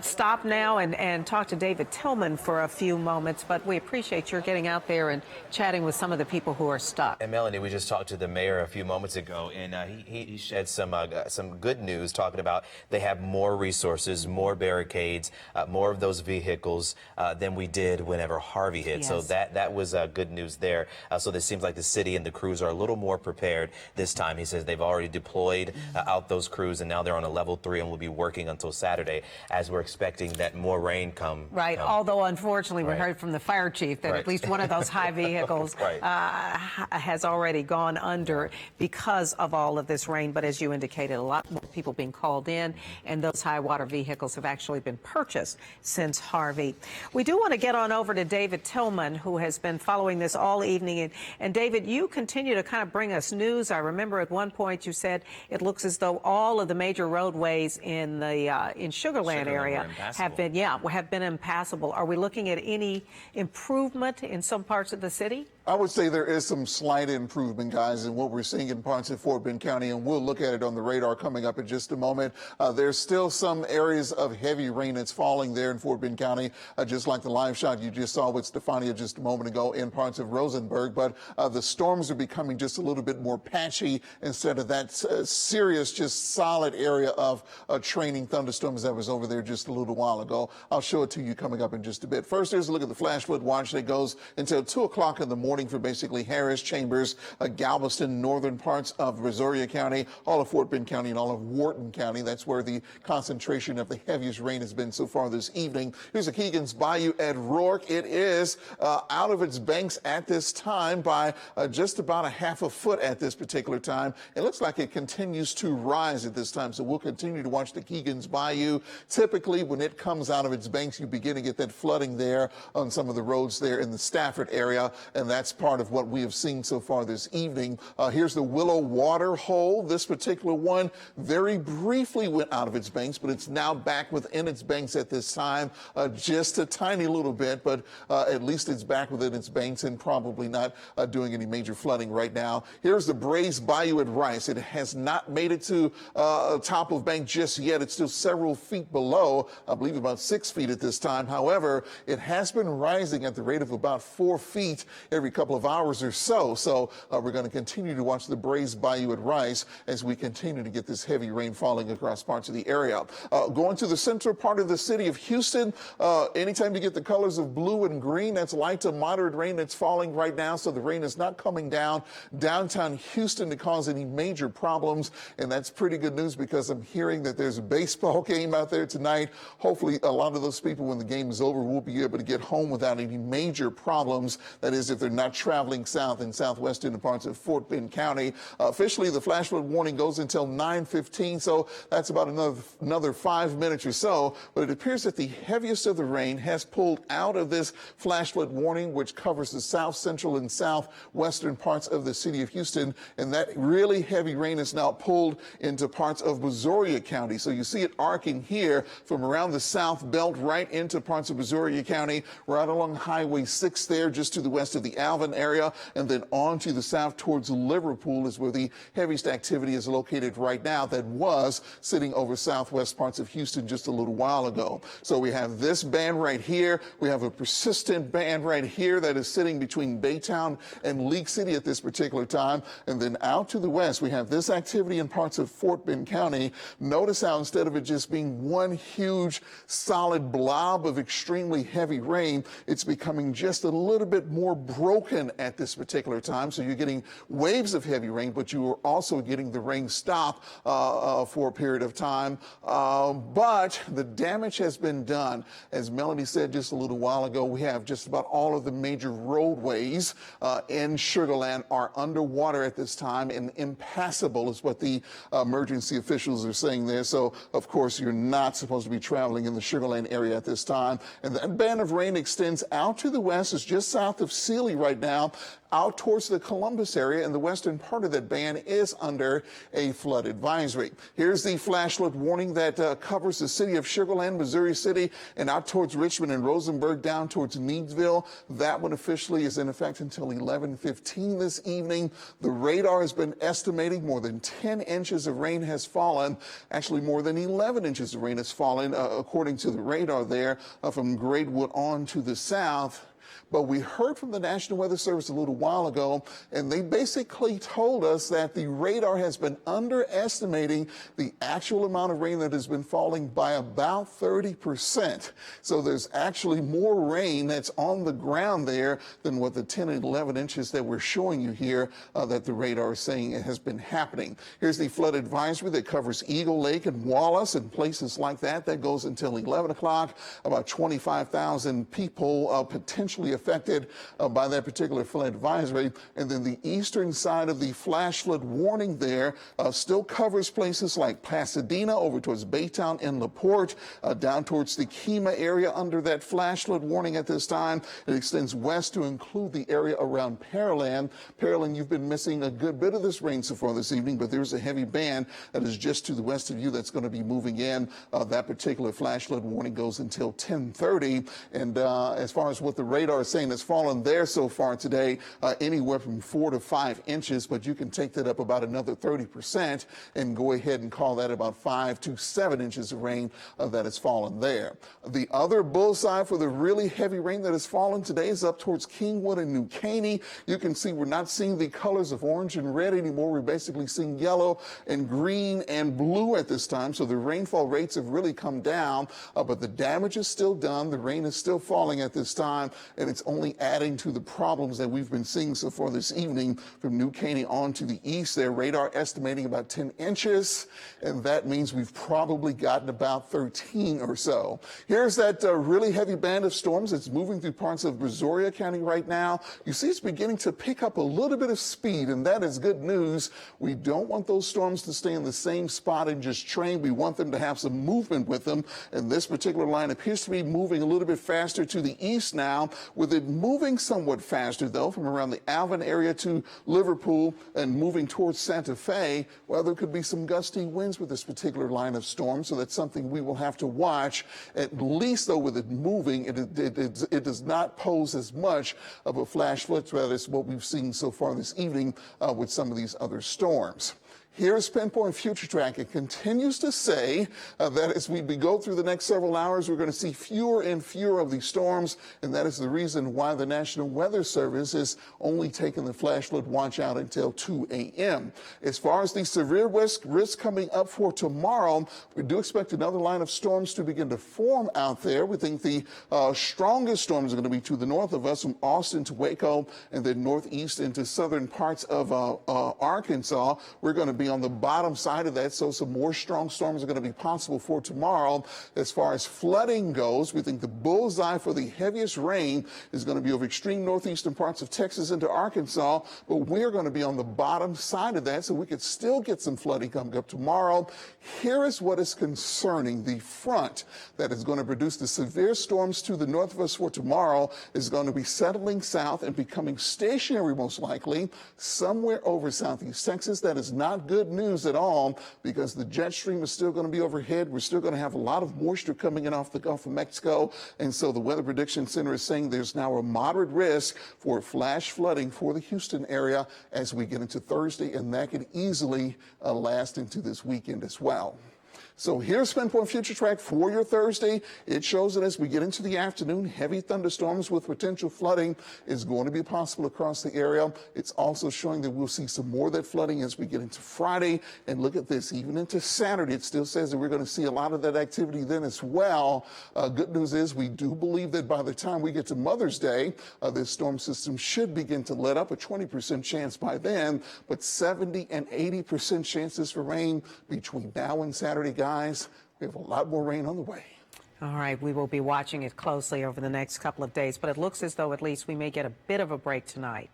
stop now and talk to David Tillman for a few moments, but we appreciate your getting out there and chatting with some of the people who are stuck. And Melanie, we just talked to the mayor a few moments ago, and he shared some good news, talking about they have more resources, more barricades, more of those vehicles than we did whenever Harvey hit. Yes. So that was good news there. So this seems like the city and the crews are a little more prepared this time. He says they've already deployed out those crews, and now they're on a level 3 and will be working until Saturday, as we're expecting that more rain come. Right. Although, unfortunately, we heard from the fire chief that at least one of those high vehicles has already gone under because of all of this rain. But as you indicated, a lot more people being called in, and those high water vehicles have actually been purchased since Harvey. We do want to get on over to David Tillman, who has been following this all evening. And David, you continue to kind of bring us news. I remember at one point you said it looks as though all of the major roadways in the in Sugarland area have been impassable. Are we looking at any improvement in some parts of the city? I would say there is some slight improvement, guys, in what we're seeing in parts of Fort Bend County, and we'll look at it on the radar coming up in just a moment. There's still some areas of heavy rain that's falling there in Fort Bend County, just like the live shot you just saw with Stefania just a moment ago in parts of Rosenberg. But the storms are becoming just a little bit more patchy instead of that serious, just solid area of training thunderstorms that was over there just a little while ago. I'll show it to you coming up in just a bit. First, here's a look at the flash flood watch that goes until 2 o'clock in the morning for basically Harris, Chambers, Galveston, northern parts of Brazoria County, all of Fort Bend County, and all of Wharton County. That's where the concentration of the heaviest rain has been so far this evening. Here's a Keegan's Bayou at Rourke. It is out of its banks at this time by just about a half a foot at this particular time. It looks like it continues to rise at this time, so we'll continue to watch the Keegan's Bayou. Typically, when it comes out of its banks, you begin to get that flooding there on some of the roads there in the Stafford area, and that's part of what we have seen so far this evening. Here's the Willow Water Hole. This particular one very briefly went out of its banks, but it's now back within its banks at this time, just a tiny little bit, but at least it's back within its banks and probably not doing any major flooding right now. Here's the Brays Bayou at Rice. It has not made it to top of bank just yet. It's still several feet below, I believe about 6 feet at this time. However, it has been rising at the rate of about 4 feet every couple of hours or so. So we're going to continue to watch the Brays Bayou at Rice as we continue to get this heavy rain falling across parts of the area. Going to the central part of the city of Houston, anytime you get the colors of blue and green, that's light to moderate rain that's falling right now. So the rain is not coming down downtown Houston to cause any major problems. And that's pretty good news because I'm hearing that there's a baseball game out there tonight. Hopefully a lot of those people, when the game is over, will be able to get home without any major problems. That is, if they're not traveling south and southwest into parts of Fort Bend County. Officially, the flash flood warning goes until 9:15, so that's about another 5 minutes or so. But it appears that the heaviest of the rain has pulled out of this flash flood warning, which covers the south central and southwestern parts of the city of Houston. And that really heavy rain is now pulled into parts of Brazoria County. So you see it arcing here from around the south belt right into parts of Brazoria County, right along Highway 6 there, just to the west of the Alvin area, and then on to the south towards Liverpool is where the heaviest activity is located right now. That was sitting over southwest parts of Houston just a little while ago. So we have this band right here. We have a persistent band right here that is sitting between Baytown and League City at this particular time. And then out to the west, we have this activity in parts of Fort Bend County. Notice how instead of it just being one huge solid blob of extremely heavy rain, it's becoming just a little bit more broken at this particular time. So you're getting waves of heavy rain, but you are also getting the rain stop for a period of time. But the damage has been done. As Melanie said just a little while ago, we have just about all of the major roadways in Sugarland are underwater at this time, and impassable is what the emergency officials are saying there. So, of course, you're not supposed to be traveling in the Sugarland area at this time. And that band of rain extends out to the west. It's just south of Sealy right now out towards the Columbus area, and the western part of that band is under a flood advisory. Here's the flash flood warning that covers the city of Sugar Land, Missouri City, and out towards Richmond and Rosenberg, down towards Needsville. That one officially is in effect until 11:15 this evening. The radar has been estimating more than 10 inches of rain has fallen. Actually, more than 11 inches of rain has fallen, according to the radar there, from Greatwood on to the south. But we heard from the National Weather Service a little while ago, and they basically told us that the radar has been underestimating the actual amount of rain that has been falling by about 30%. So there's actually more rain that's on the ground there than what the 10 and 11 inches that we're showing you here that the radar is saying it has been happening. Here's the flood advisory that covers Eagle Lake and Wallace and places like that. That goes until 11 o'clock. About 25,000 people potentially affected by that particular flood advisory. And then the eastern side of the flash flood warning there still covers places like Pasadena over towards Baytown and LaPorte, down towards the Kemah area under that flash flood warning at this time. It extends west to include the area around Pearland. Pearland, you've been missing a good bit of this rain so far this evening, but there's a heavy band that is just to the west of you that's going to be moving in. That particular flash flood warning goes until 10:30. And as far as what the radar is saying, it's fallen there so far today, anywhere from 4 to 5 inches, but you can take that up about another 30% and go ahead and call that about 5 to 7 inches of rain that has fallen there. The other bullseye for the really heavy rain that has fallen today is up towards Kingwood and New Caney. You can see we're not seeing the colors of orange and red anymore. We're basically seeing yellow and green and blue at this time. So the rainfall rates have really come down, but the damage is still done. The rain is still falling at this time, and it's only adding to the problems that we've been seeing so far this evening from New Caney on to the east there. Radar estimating about 10 inches, and that means we've probably gotten about 13 or so. Here's that really heavy band of storms that's moving through parts of Brazoria County right now. You see it's beginning to pick up a little bit of speed, and that is good news. We don't want those storms to stay in the same spot and just train. We want them to have some movement with them, and this particular line appears to be moving a little bit faster to the east now, with it moving somewhat faster, though, from around the Alvin area to Liverpool and moving towards Santa Fe. Well, there could be some gusty winds with this particular line of storms, so that's something we will have to watch. At least, though, with it moving, it does not pose as much of a flash flood threat as what we've seen so far this evening with some of these other storms. Here's Pinpoint Future Track. It continues to say that as we go through the next several hours, we're going to see fewer and fewer of these storms, and that is the reason why the National Weather Service is only taking the flash flood watch out until 2 a.m. As far as the severe risk coming up for tomorrow, we do expect another line of storms to begin to form out there. We think the strongest storms are going to be to the north of us, from Austin to Waco, and then northeast into southern parts of Arkansas. We're going to be on the bottom side of that, so some more strong storms are going to be possible for tomorrow. As far as flooding goes, we think the bullseye for the heaviest rain is going to be over extreme northeastern parts of Texas into Arkansas, but we're going to be on the bottom side of that, so we could still get some flooding coming up tomorrow. Here is what is concerning. The front that is going to produce the severe storms to the north of us for tomorrow is going to be settling south and becoming stationary, most likely, somewhere over southeast Texas. That is not good news at all, because the jet stream is still going to be overhead. We're still going to have a lot of moisture coming in off the Gulf of Mexico, and so the Weather Prediction Center is saying there's now a moderate risk for flash flooding for the Houston area as we get into Thursday, and that could easily last into this weekend as well. So here's Pinpoint Future Track for your Thursday. It shows that as we get into the afternoon, heavy thunderstorms with potential flooding is going to be possible across the area. It's also showing that we'll see some more of that flooding as we get into Friday. And look at this, even into Saturday, it still says that we're going to see a lot of that activity then as well. Good news is we do believe that by the time we get to Mother's Day, this storm system should begin to let up, a 20% chance by then, but 70 and 80% chances for rain between now and Saturday, guys. We have a lot more rain on the way. All right, we will be watching it closely over the next couple of days, but it looks as though at least we may get a bit of a break tonight.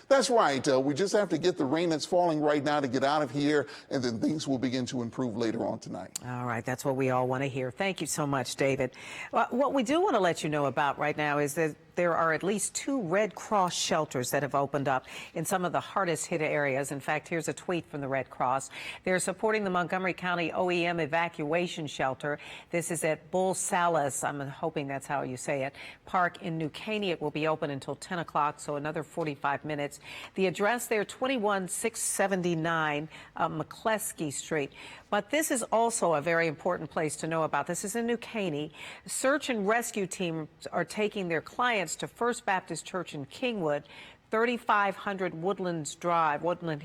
That's right. We just have to get the rain that's falling right now to get out of here, and then things will begin to improve later on tonight. All right. That's what we all want to hear. Thank you so much, David. What we do want to let you know about right now is that there are at least 2 Red Cross shelters that have opened up in some of the hardest hit areas. In fact, here's a tweet from the Red Cross. They're supporting the Montgomery County OEM evacuation shelter. This is at Bull Salas, I'm hoping that's how you say it, Park in New Caney. It will be open until 10 o'clock, so another 45 minutes. The address there, 21679 McCleskey Street. But this is also a very important place to know about. This is in New Caney. Search and rescue teams are taking their clients to First Baptist Church in Kingwood, 3500 Woodland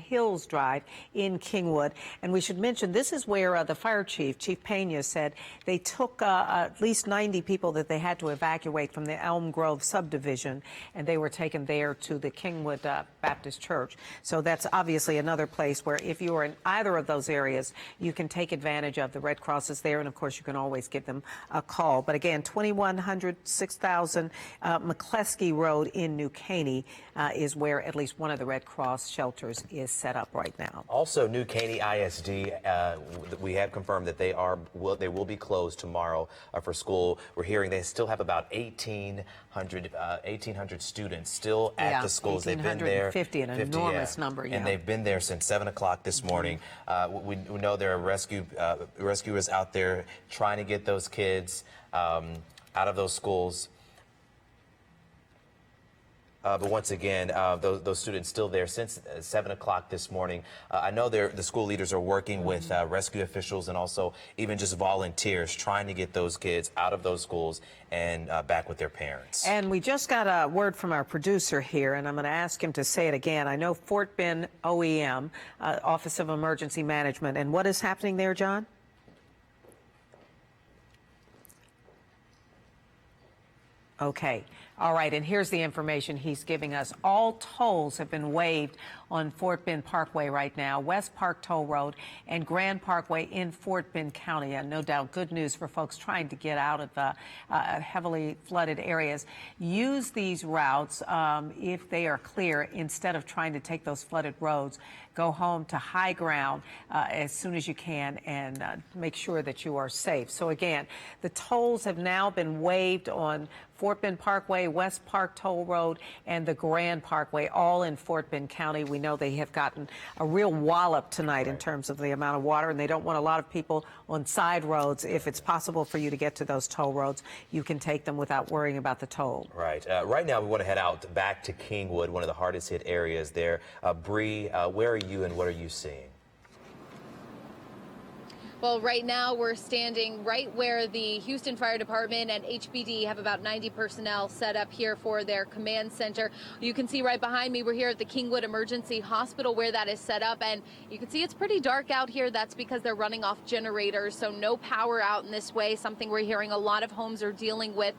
Hills Drive in Kingwood. And we should mention this is where the fire chief, Chief Pena, said they took at least 90 people that they had to evacuate from the Elm Grove subdivision, and they were taken there to the Kingwood Baptist Church. So that's obviously another place where if you are in either of those areas, you can take advantage of. The Red Cross is there, and of course you can always give them a call. But again, 2100 6000 McCleskey Road in New Caney is where at least one of the Red Cross shelters is set up right now. Also, New Caney ISD, we have confirmed that they will be closed tomorrow for school. We're hearing they still have about 1,800 students still at the schools. They've been there. 1,850, an enormous number. Yeah. And they've been there since 7 o'clock this morning. We know there are rescuers out there trying to get those kids out of those schools. But once again, those students still there since 7 o'clock this morning. I know the school leaders are working with rescue officials and also even just volunteers trying to get those kids out of those schools and back with their parents. And we just got a word from our producer here, and I'm going to ask him to say it again. I know Fort Bend OEM, Office of Emergency Management. And what is happening there, John? Okay. All right, and here's the information he's giving us. All tolls have been waived on Fort Bend Parkway right now, West Park Toll Road and Grand Parkway in Fort Bend County. And no doubt good news for folks trying to get out of the heavily flooded areas. Use these routes if they are clear instead of trying to take those flooded roads. Go home to high ground as soon as you can and make sure that you are safe. So again, the tolls have now been waived on Fort Bend Parkway, West Park Toll Road, and the Grand Parkway, all in Fort Bend County. We know they have gotten a real wallop tonight in terms of the amount of water, and they don't want a lot of people on side roads. If it's possible for you to get to those toll roads, you can take them without worrying about the toll. Right. Right now, we want to head out back to Kingwood, one of the hardest hit areas there. Bree, where are you and what are you seeing? Well, right now we're standing right where the Houston Fire Department and HPD have about 90 personnel set up here for their command center. You can see right behind me, we're here at the Kingwood Emergency Hospital where that is set up. And you can see it's pretty dark out here. That's because they're running off generators. So no power out in this way, something we're hearing a lot of homes are dealing with.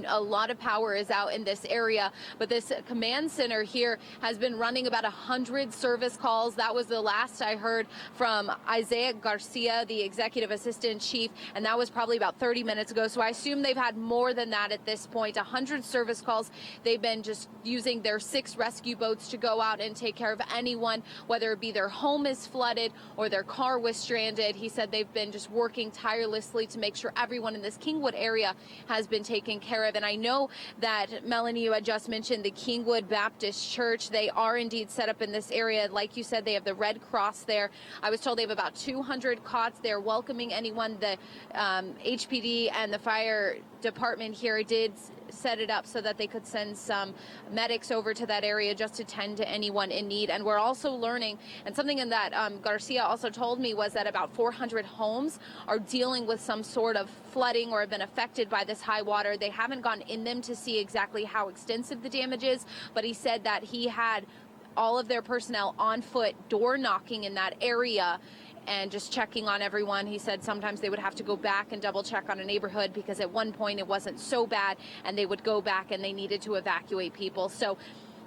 A lot of power is out in this area. But this command center here has been running about 100 service calls. That was the last I heard from Isaiah Garcia, the executive assistant chief, and that was probably about 30 minutes ago. So I assume they've had more than that at this point. 100 service calls. They've been just using their 6 rescue boats to go out and take care of anyone, whether it be their home is flooded or their car was stranded. He said they've been just working tirelessly to make sure everyone in this Kingwood area has been taken care of. And I know that, Melanie, you had just mentioned the Kingwood Baptist Church. They are indeed set up in this area. Like you said, they have the Red Cross there. I was told they have about 200 cots. They're welcoming anyone. The HPD and the fire department here did set it up so that they could send some medics over to that area just to tend to anyone in need. And we're also learning, and something in that Garcia also told me was that about 400 homes are dealing with some sort of flooding or have been affected by this high water. They haven't gone in them to see exactly how extensive the damage is, but he said that he had all of their personnel on foot, door knocking in that area and just checking on everyone. He said sometimes they would have to go back and double check on a neighborhood because at one point it wasn't so bad, and they would go back and they needed to evacuate people. So,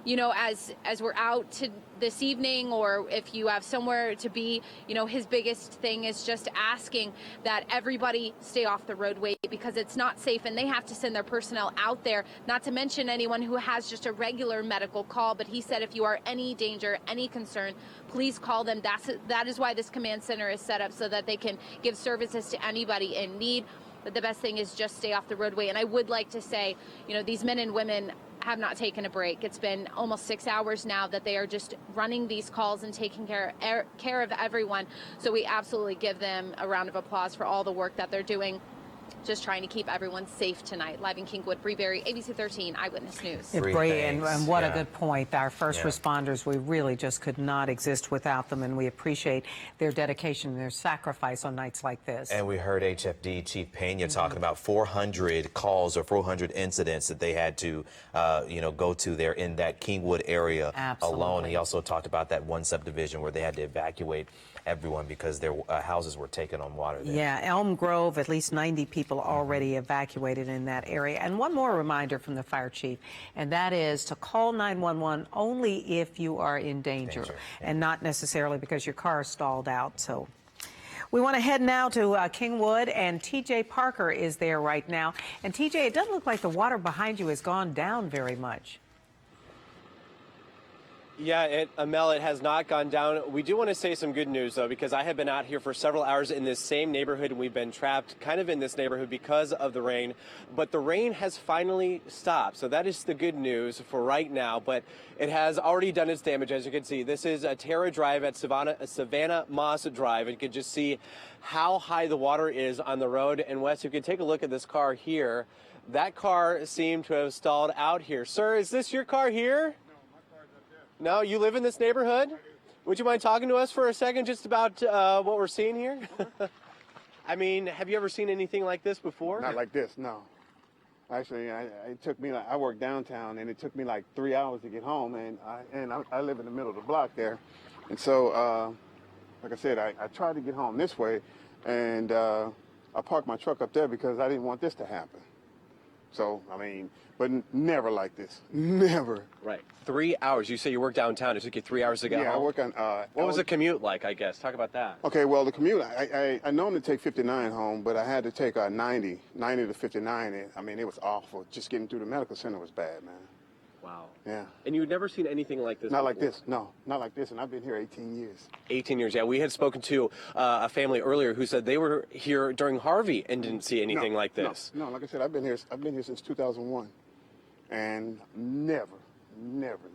you know, as we're out to this evening, or if you have somewhere to be, you know, his biggest thing is just asking that everybody stay off the roadway because it's not safe, and they have to send their personnel out there, not to mention anyone who has just a regular medical call. But he said if you are any danger, any concern, please call them. That is why this command center is set up, so that they can give services to anybody in need. But the best thing is just stay off the roadway. And I would like to say, you know, these men and women have not taken a break. It's been almost 6 hours now that they are just running these calls and taking care of everyone. So we absolutely give them a round of applause for all the work that they're doing, just trying to keep everyone safe tonight. Live in Kingwood, Bree Berry, ABC 13 Eyewitness News. And what a good point. Our first responders, we really just could not exist without them, and we appreciate their dedication and their sacrifice on nights like this. And we heard HFD Chief Pena talking about 400 calls or 400 incidents that they had to, go to there in that Kingwood area alone. He also talked about that one subdivision where they had to evacuate everyone because their houses were taken on water there. Yeah, Elm Grove, at least 90 people already evacuated in that area. And one more reminder from the fire chief, and that is to call 911 only if you are in danger. And not necessarily because your car is stalled out. So we want to head now to Kingwood, and TJ Parker is there right now. And TJ, it doesn't look like the water behind you has gone down very much. Yeah, Amel, it has not gone down. We do want to say some good news, though, because I have been out here for several hours in this same neighborhood, and we've been trapped kind of in this neighborhood because of the rain. But the rain has finally stopped, so that is the good news for right now. But it has already done its damage, as you can see. This is a Terra Drive at Savannah Moss Drive. And you can just see how high the water is on the road. And Wes, you can take a look at this car here. That car seemed to have stalled out here. Sir, is this your car here? No, you live in this neighborhood? Would you mind talking to us for a second just about what we're seeing here? I mean, have you ever seen anything like this before? Not like this, no. Actually, it took me, I work downtown, and it took me like 3 hours to get home, and I live in the middle of the block there. And so, like I said, I tried to get home this way, and I parked my truck up there because I didn't want this to happen. So, I mean, but never like this. Never. Right. 3 hours. You say you work downtown. It took you 3 hours to get home. Yeah, I work on... what was the commute like, I guess? Talk about that. Okay, well, the commute, I normally take 59 home, but I had to take 90 to 59. I mean, it was awful. Just getting through the medical center was bad, man. Wow. Yeah. And you'd never seen anything like this Not before? like this, no. Not like this, and I've been here 18 years. 18 years, yeah. We had spoken to a family earlier who said they were here during Harvey and didn't see anything like this. No, like I said, I've been here since 2001, and never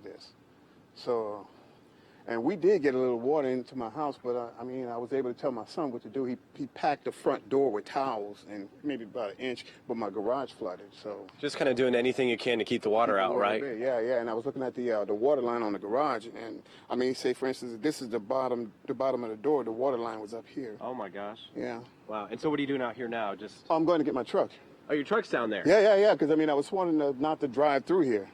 this. So, and we did get a little water into my house, but I mean, I was able to tell my son what to do. He packed the front door with towels and maybe about an inch, but my garage flooded. So just kind of doing anything you can to keep the water out, right? Yeah. And I was looking at the water line on the garage, and I mean, say for instance, this is the bottom of the door. The water line was up here. Oh my gosh. Yeah. Wow. And so what are you doing out here now? Just. Oh, I'm going to get my truck. Oh, your truck's down there. Yeah. Because I mean, I was wanting not to drive through here.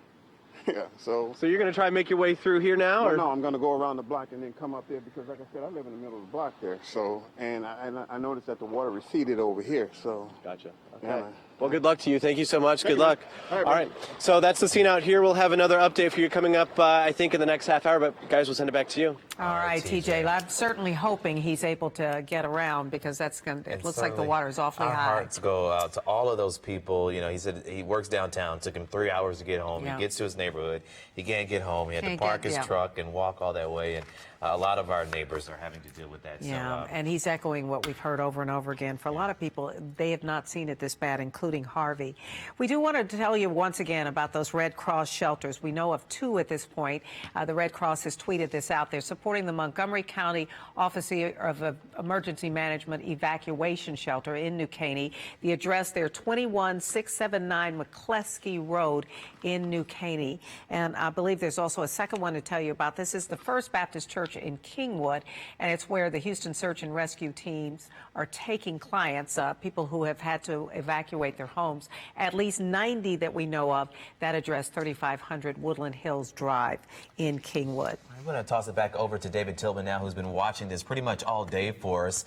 Yeah, so you're going to try and make your way through here now? No, I'm going to go around the block and then come up there because, like I said, I live in the middle of the block there. So, and I noticed that the water receded over here. So. Gotcha. Okay. Yeah. Well, good luck to you. Thank you so much. Good luck. All right. So that's the scene out here. We'll have another update for you coming up, I think, in the next half hour. But guys, we'll send it back to you. All right, TJ. I'm certainly hoping he's able to get around because it looks like the water is awfully high. Our hearts go out to all of those people. You know, he said he works downtown. It took him 3 hours to get home. Yeah. He gets to his neighborhood. He can't get home. He had to park his truck and walk all that way. And a lot of our neighbors are having to deal with that. Yeah, So, and he's echoing what we've heard over and over again. For a lot of people, they have not seen it this bad, including Harvey. We do want to tell you once again about those Red Cross shelters. We know of 2 at this point. The Red Cross has tweeted this out. They're supporting the Montgomery County Office of Emergency Management Evacuation Shelter in New Caney. The address there, 21679 McCleskey Road in New Caney. And I believe there's also a second one to tell you about. This is the First Baptist Church in Kingwood, and it's where the Houston Search and Rescue teams are taking clients, people who have had to evacuate their homes. At least 90 that we know of. That address, 3500 Woodland Hills Drive in Kingwood. I'm going to toss it back over to David Tillman now, who's been watching this pretty much all day for us.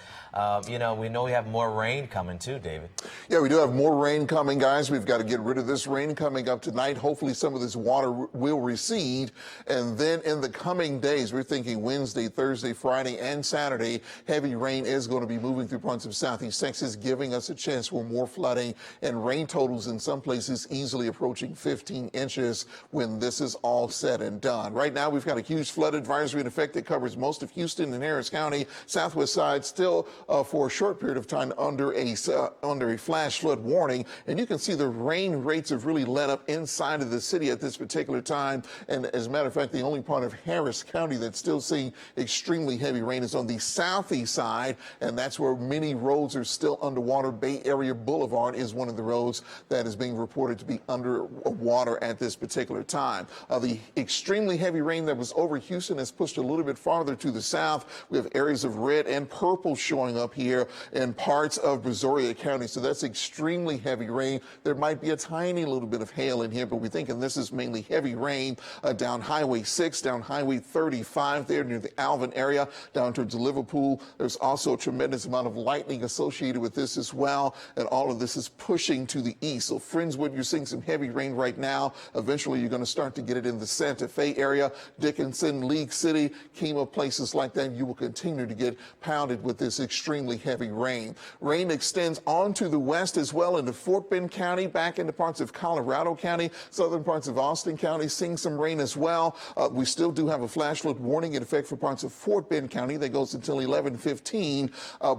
We know we have more rain coming too, David. Yeah, we do have more rain coming, guys. We've got to get rid of this rain coming up tonight. Hopefully some of this water will recede. And then in the coming days, we're thinking Wednesday Wednesday, Thursday, Friday, and Saturday. Heavy rain is going to be moving through parts of southeast Texas, giving us a chance for more flooding and rain totals in some places easily approaching 15 inches when this is all said and done. Right now, we've got a huge flood advisory in effect that covers most of Houston and Harris County. Southwest side still for a short period of time under a flash flood warning. And you can see the rain rates have really let up inside of the city at this particular time. And as a matter of fact, the only part of Harris County that's still seeing extremely heavy rain is on the southeast side, and that's where many roads are still underwater. Bay Area Boulevard is one of the roads that is being reported to be under water at this particular time. The extremely heavy rain that was over Houston has pushed a little bit farther to the south. We have areas of red and purple showing up here in parts of Brazoria County, so that's extremely heavy rain. There might be a tiny little bit of hail in here, but we're thinking this is mainly heavy rain down Highway 6, down Highway 35 there near the Alvin area, down towards Liverpool. There's also a tremendous amount of lightning associated with this as well, and all of this is pushing to the east. So Friendswood, you're seeing some heavy rain right now. Eventually, you're going to start to get it in the Santa Fe area, Dickinson, League City, Kemah, places like that. You will continue to get pounded with this extremely heavy rain. Rain extends onto the west as well into Fort Bend County, back into parts of Colorado County, southern parts of Austin County, seeing some rain as well. We still do have a flash flood warning in effect for parts of Fort Bend County that goes until 11:15,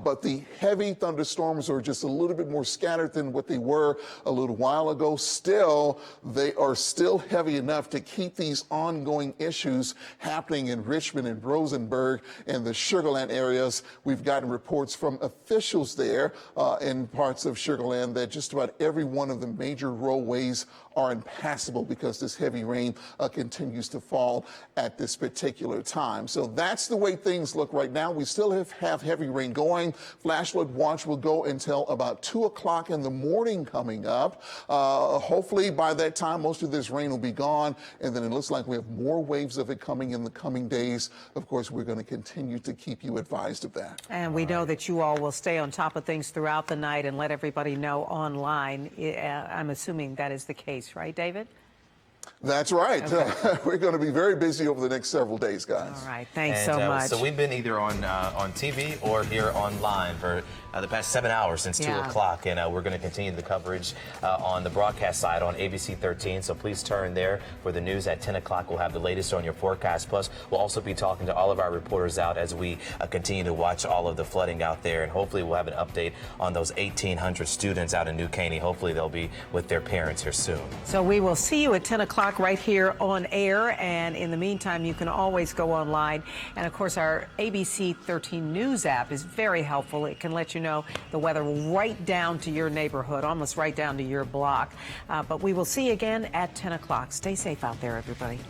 but the heavy thunderstorms are just a little bit more scattered than what they were a little while ago. Still, they are still heavy enough to keep these ongoing issues happening in Richmond and Rosenberg and the Sugarland areas. We've gotten reports from officials there in parts of Sugarland that just about every one of the major roadways are impassable because this heavy rain continues to fall at this particular time. So that's the way things look right now. We still have heavy rain going. Flash flood watch will go until about 2 o'clock in the morning coming up. Hopefully by that time, most of this rain will be gone. And then it looks like we have more waves of it coming in the coming days. Of course, we're going to continue to keep you advised of that. And we know that you all will stay on top of things throughout the night and let everybody know online. I'm assuming that is the case, right, David? That's right. Okay. We're going to be very busy over the next several days, guys. All right. Thanks so much. So we've been either on TV or here online for the past 7 hours since 2 o'clock, and we're going to continue the coverage on the broadcast side on ABC 13. So please turn there for the news at 10 o'clock. We'll have the latest on your forecast. Plus, we'll also be talking to all of our reporters out as we continue to watch all of the flooding out there, and hopefully we'll have an update on those 1,800 students out in New Caney. Hopefully they'll be with their parents here soon. So we will see you at 10 o'clock right here on air, and in the meantime, you can always go online. And of course, our ABC 13 News app is very helpful. It can let you know the weather right down to your neighborhood, almost right down to your block. But we will see you again at 10 o'clock. Stay safe out there, everybody.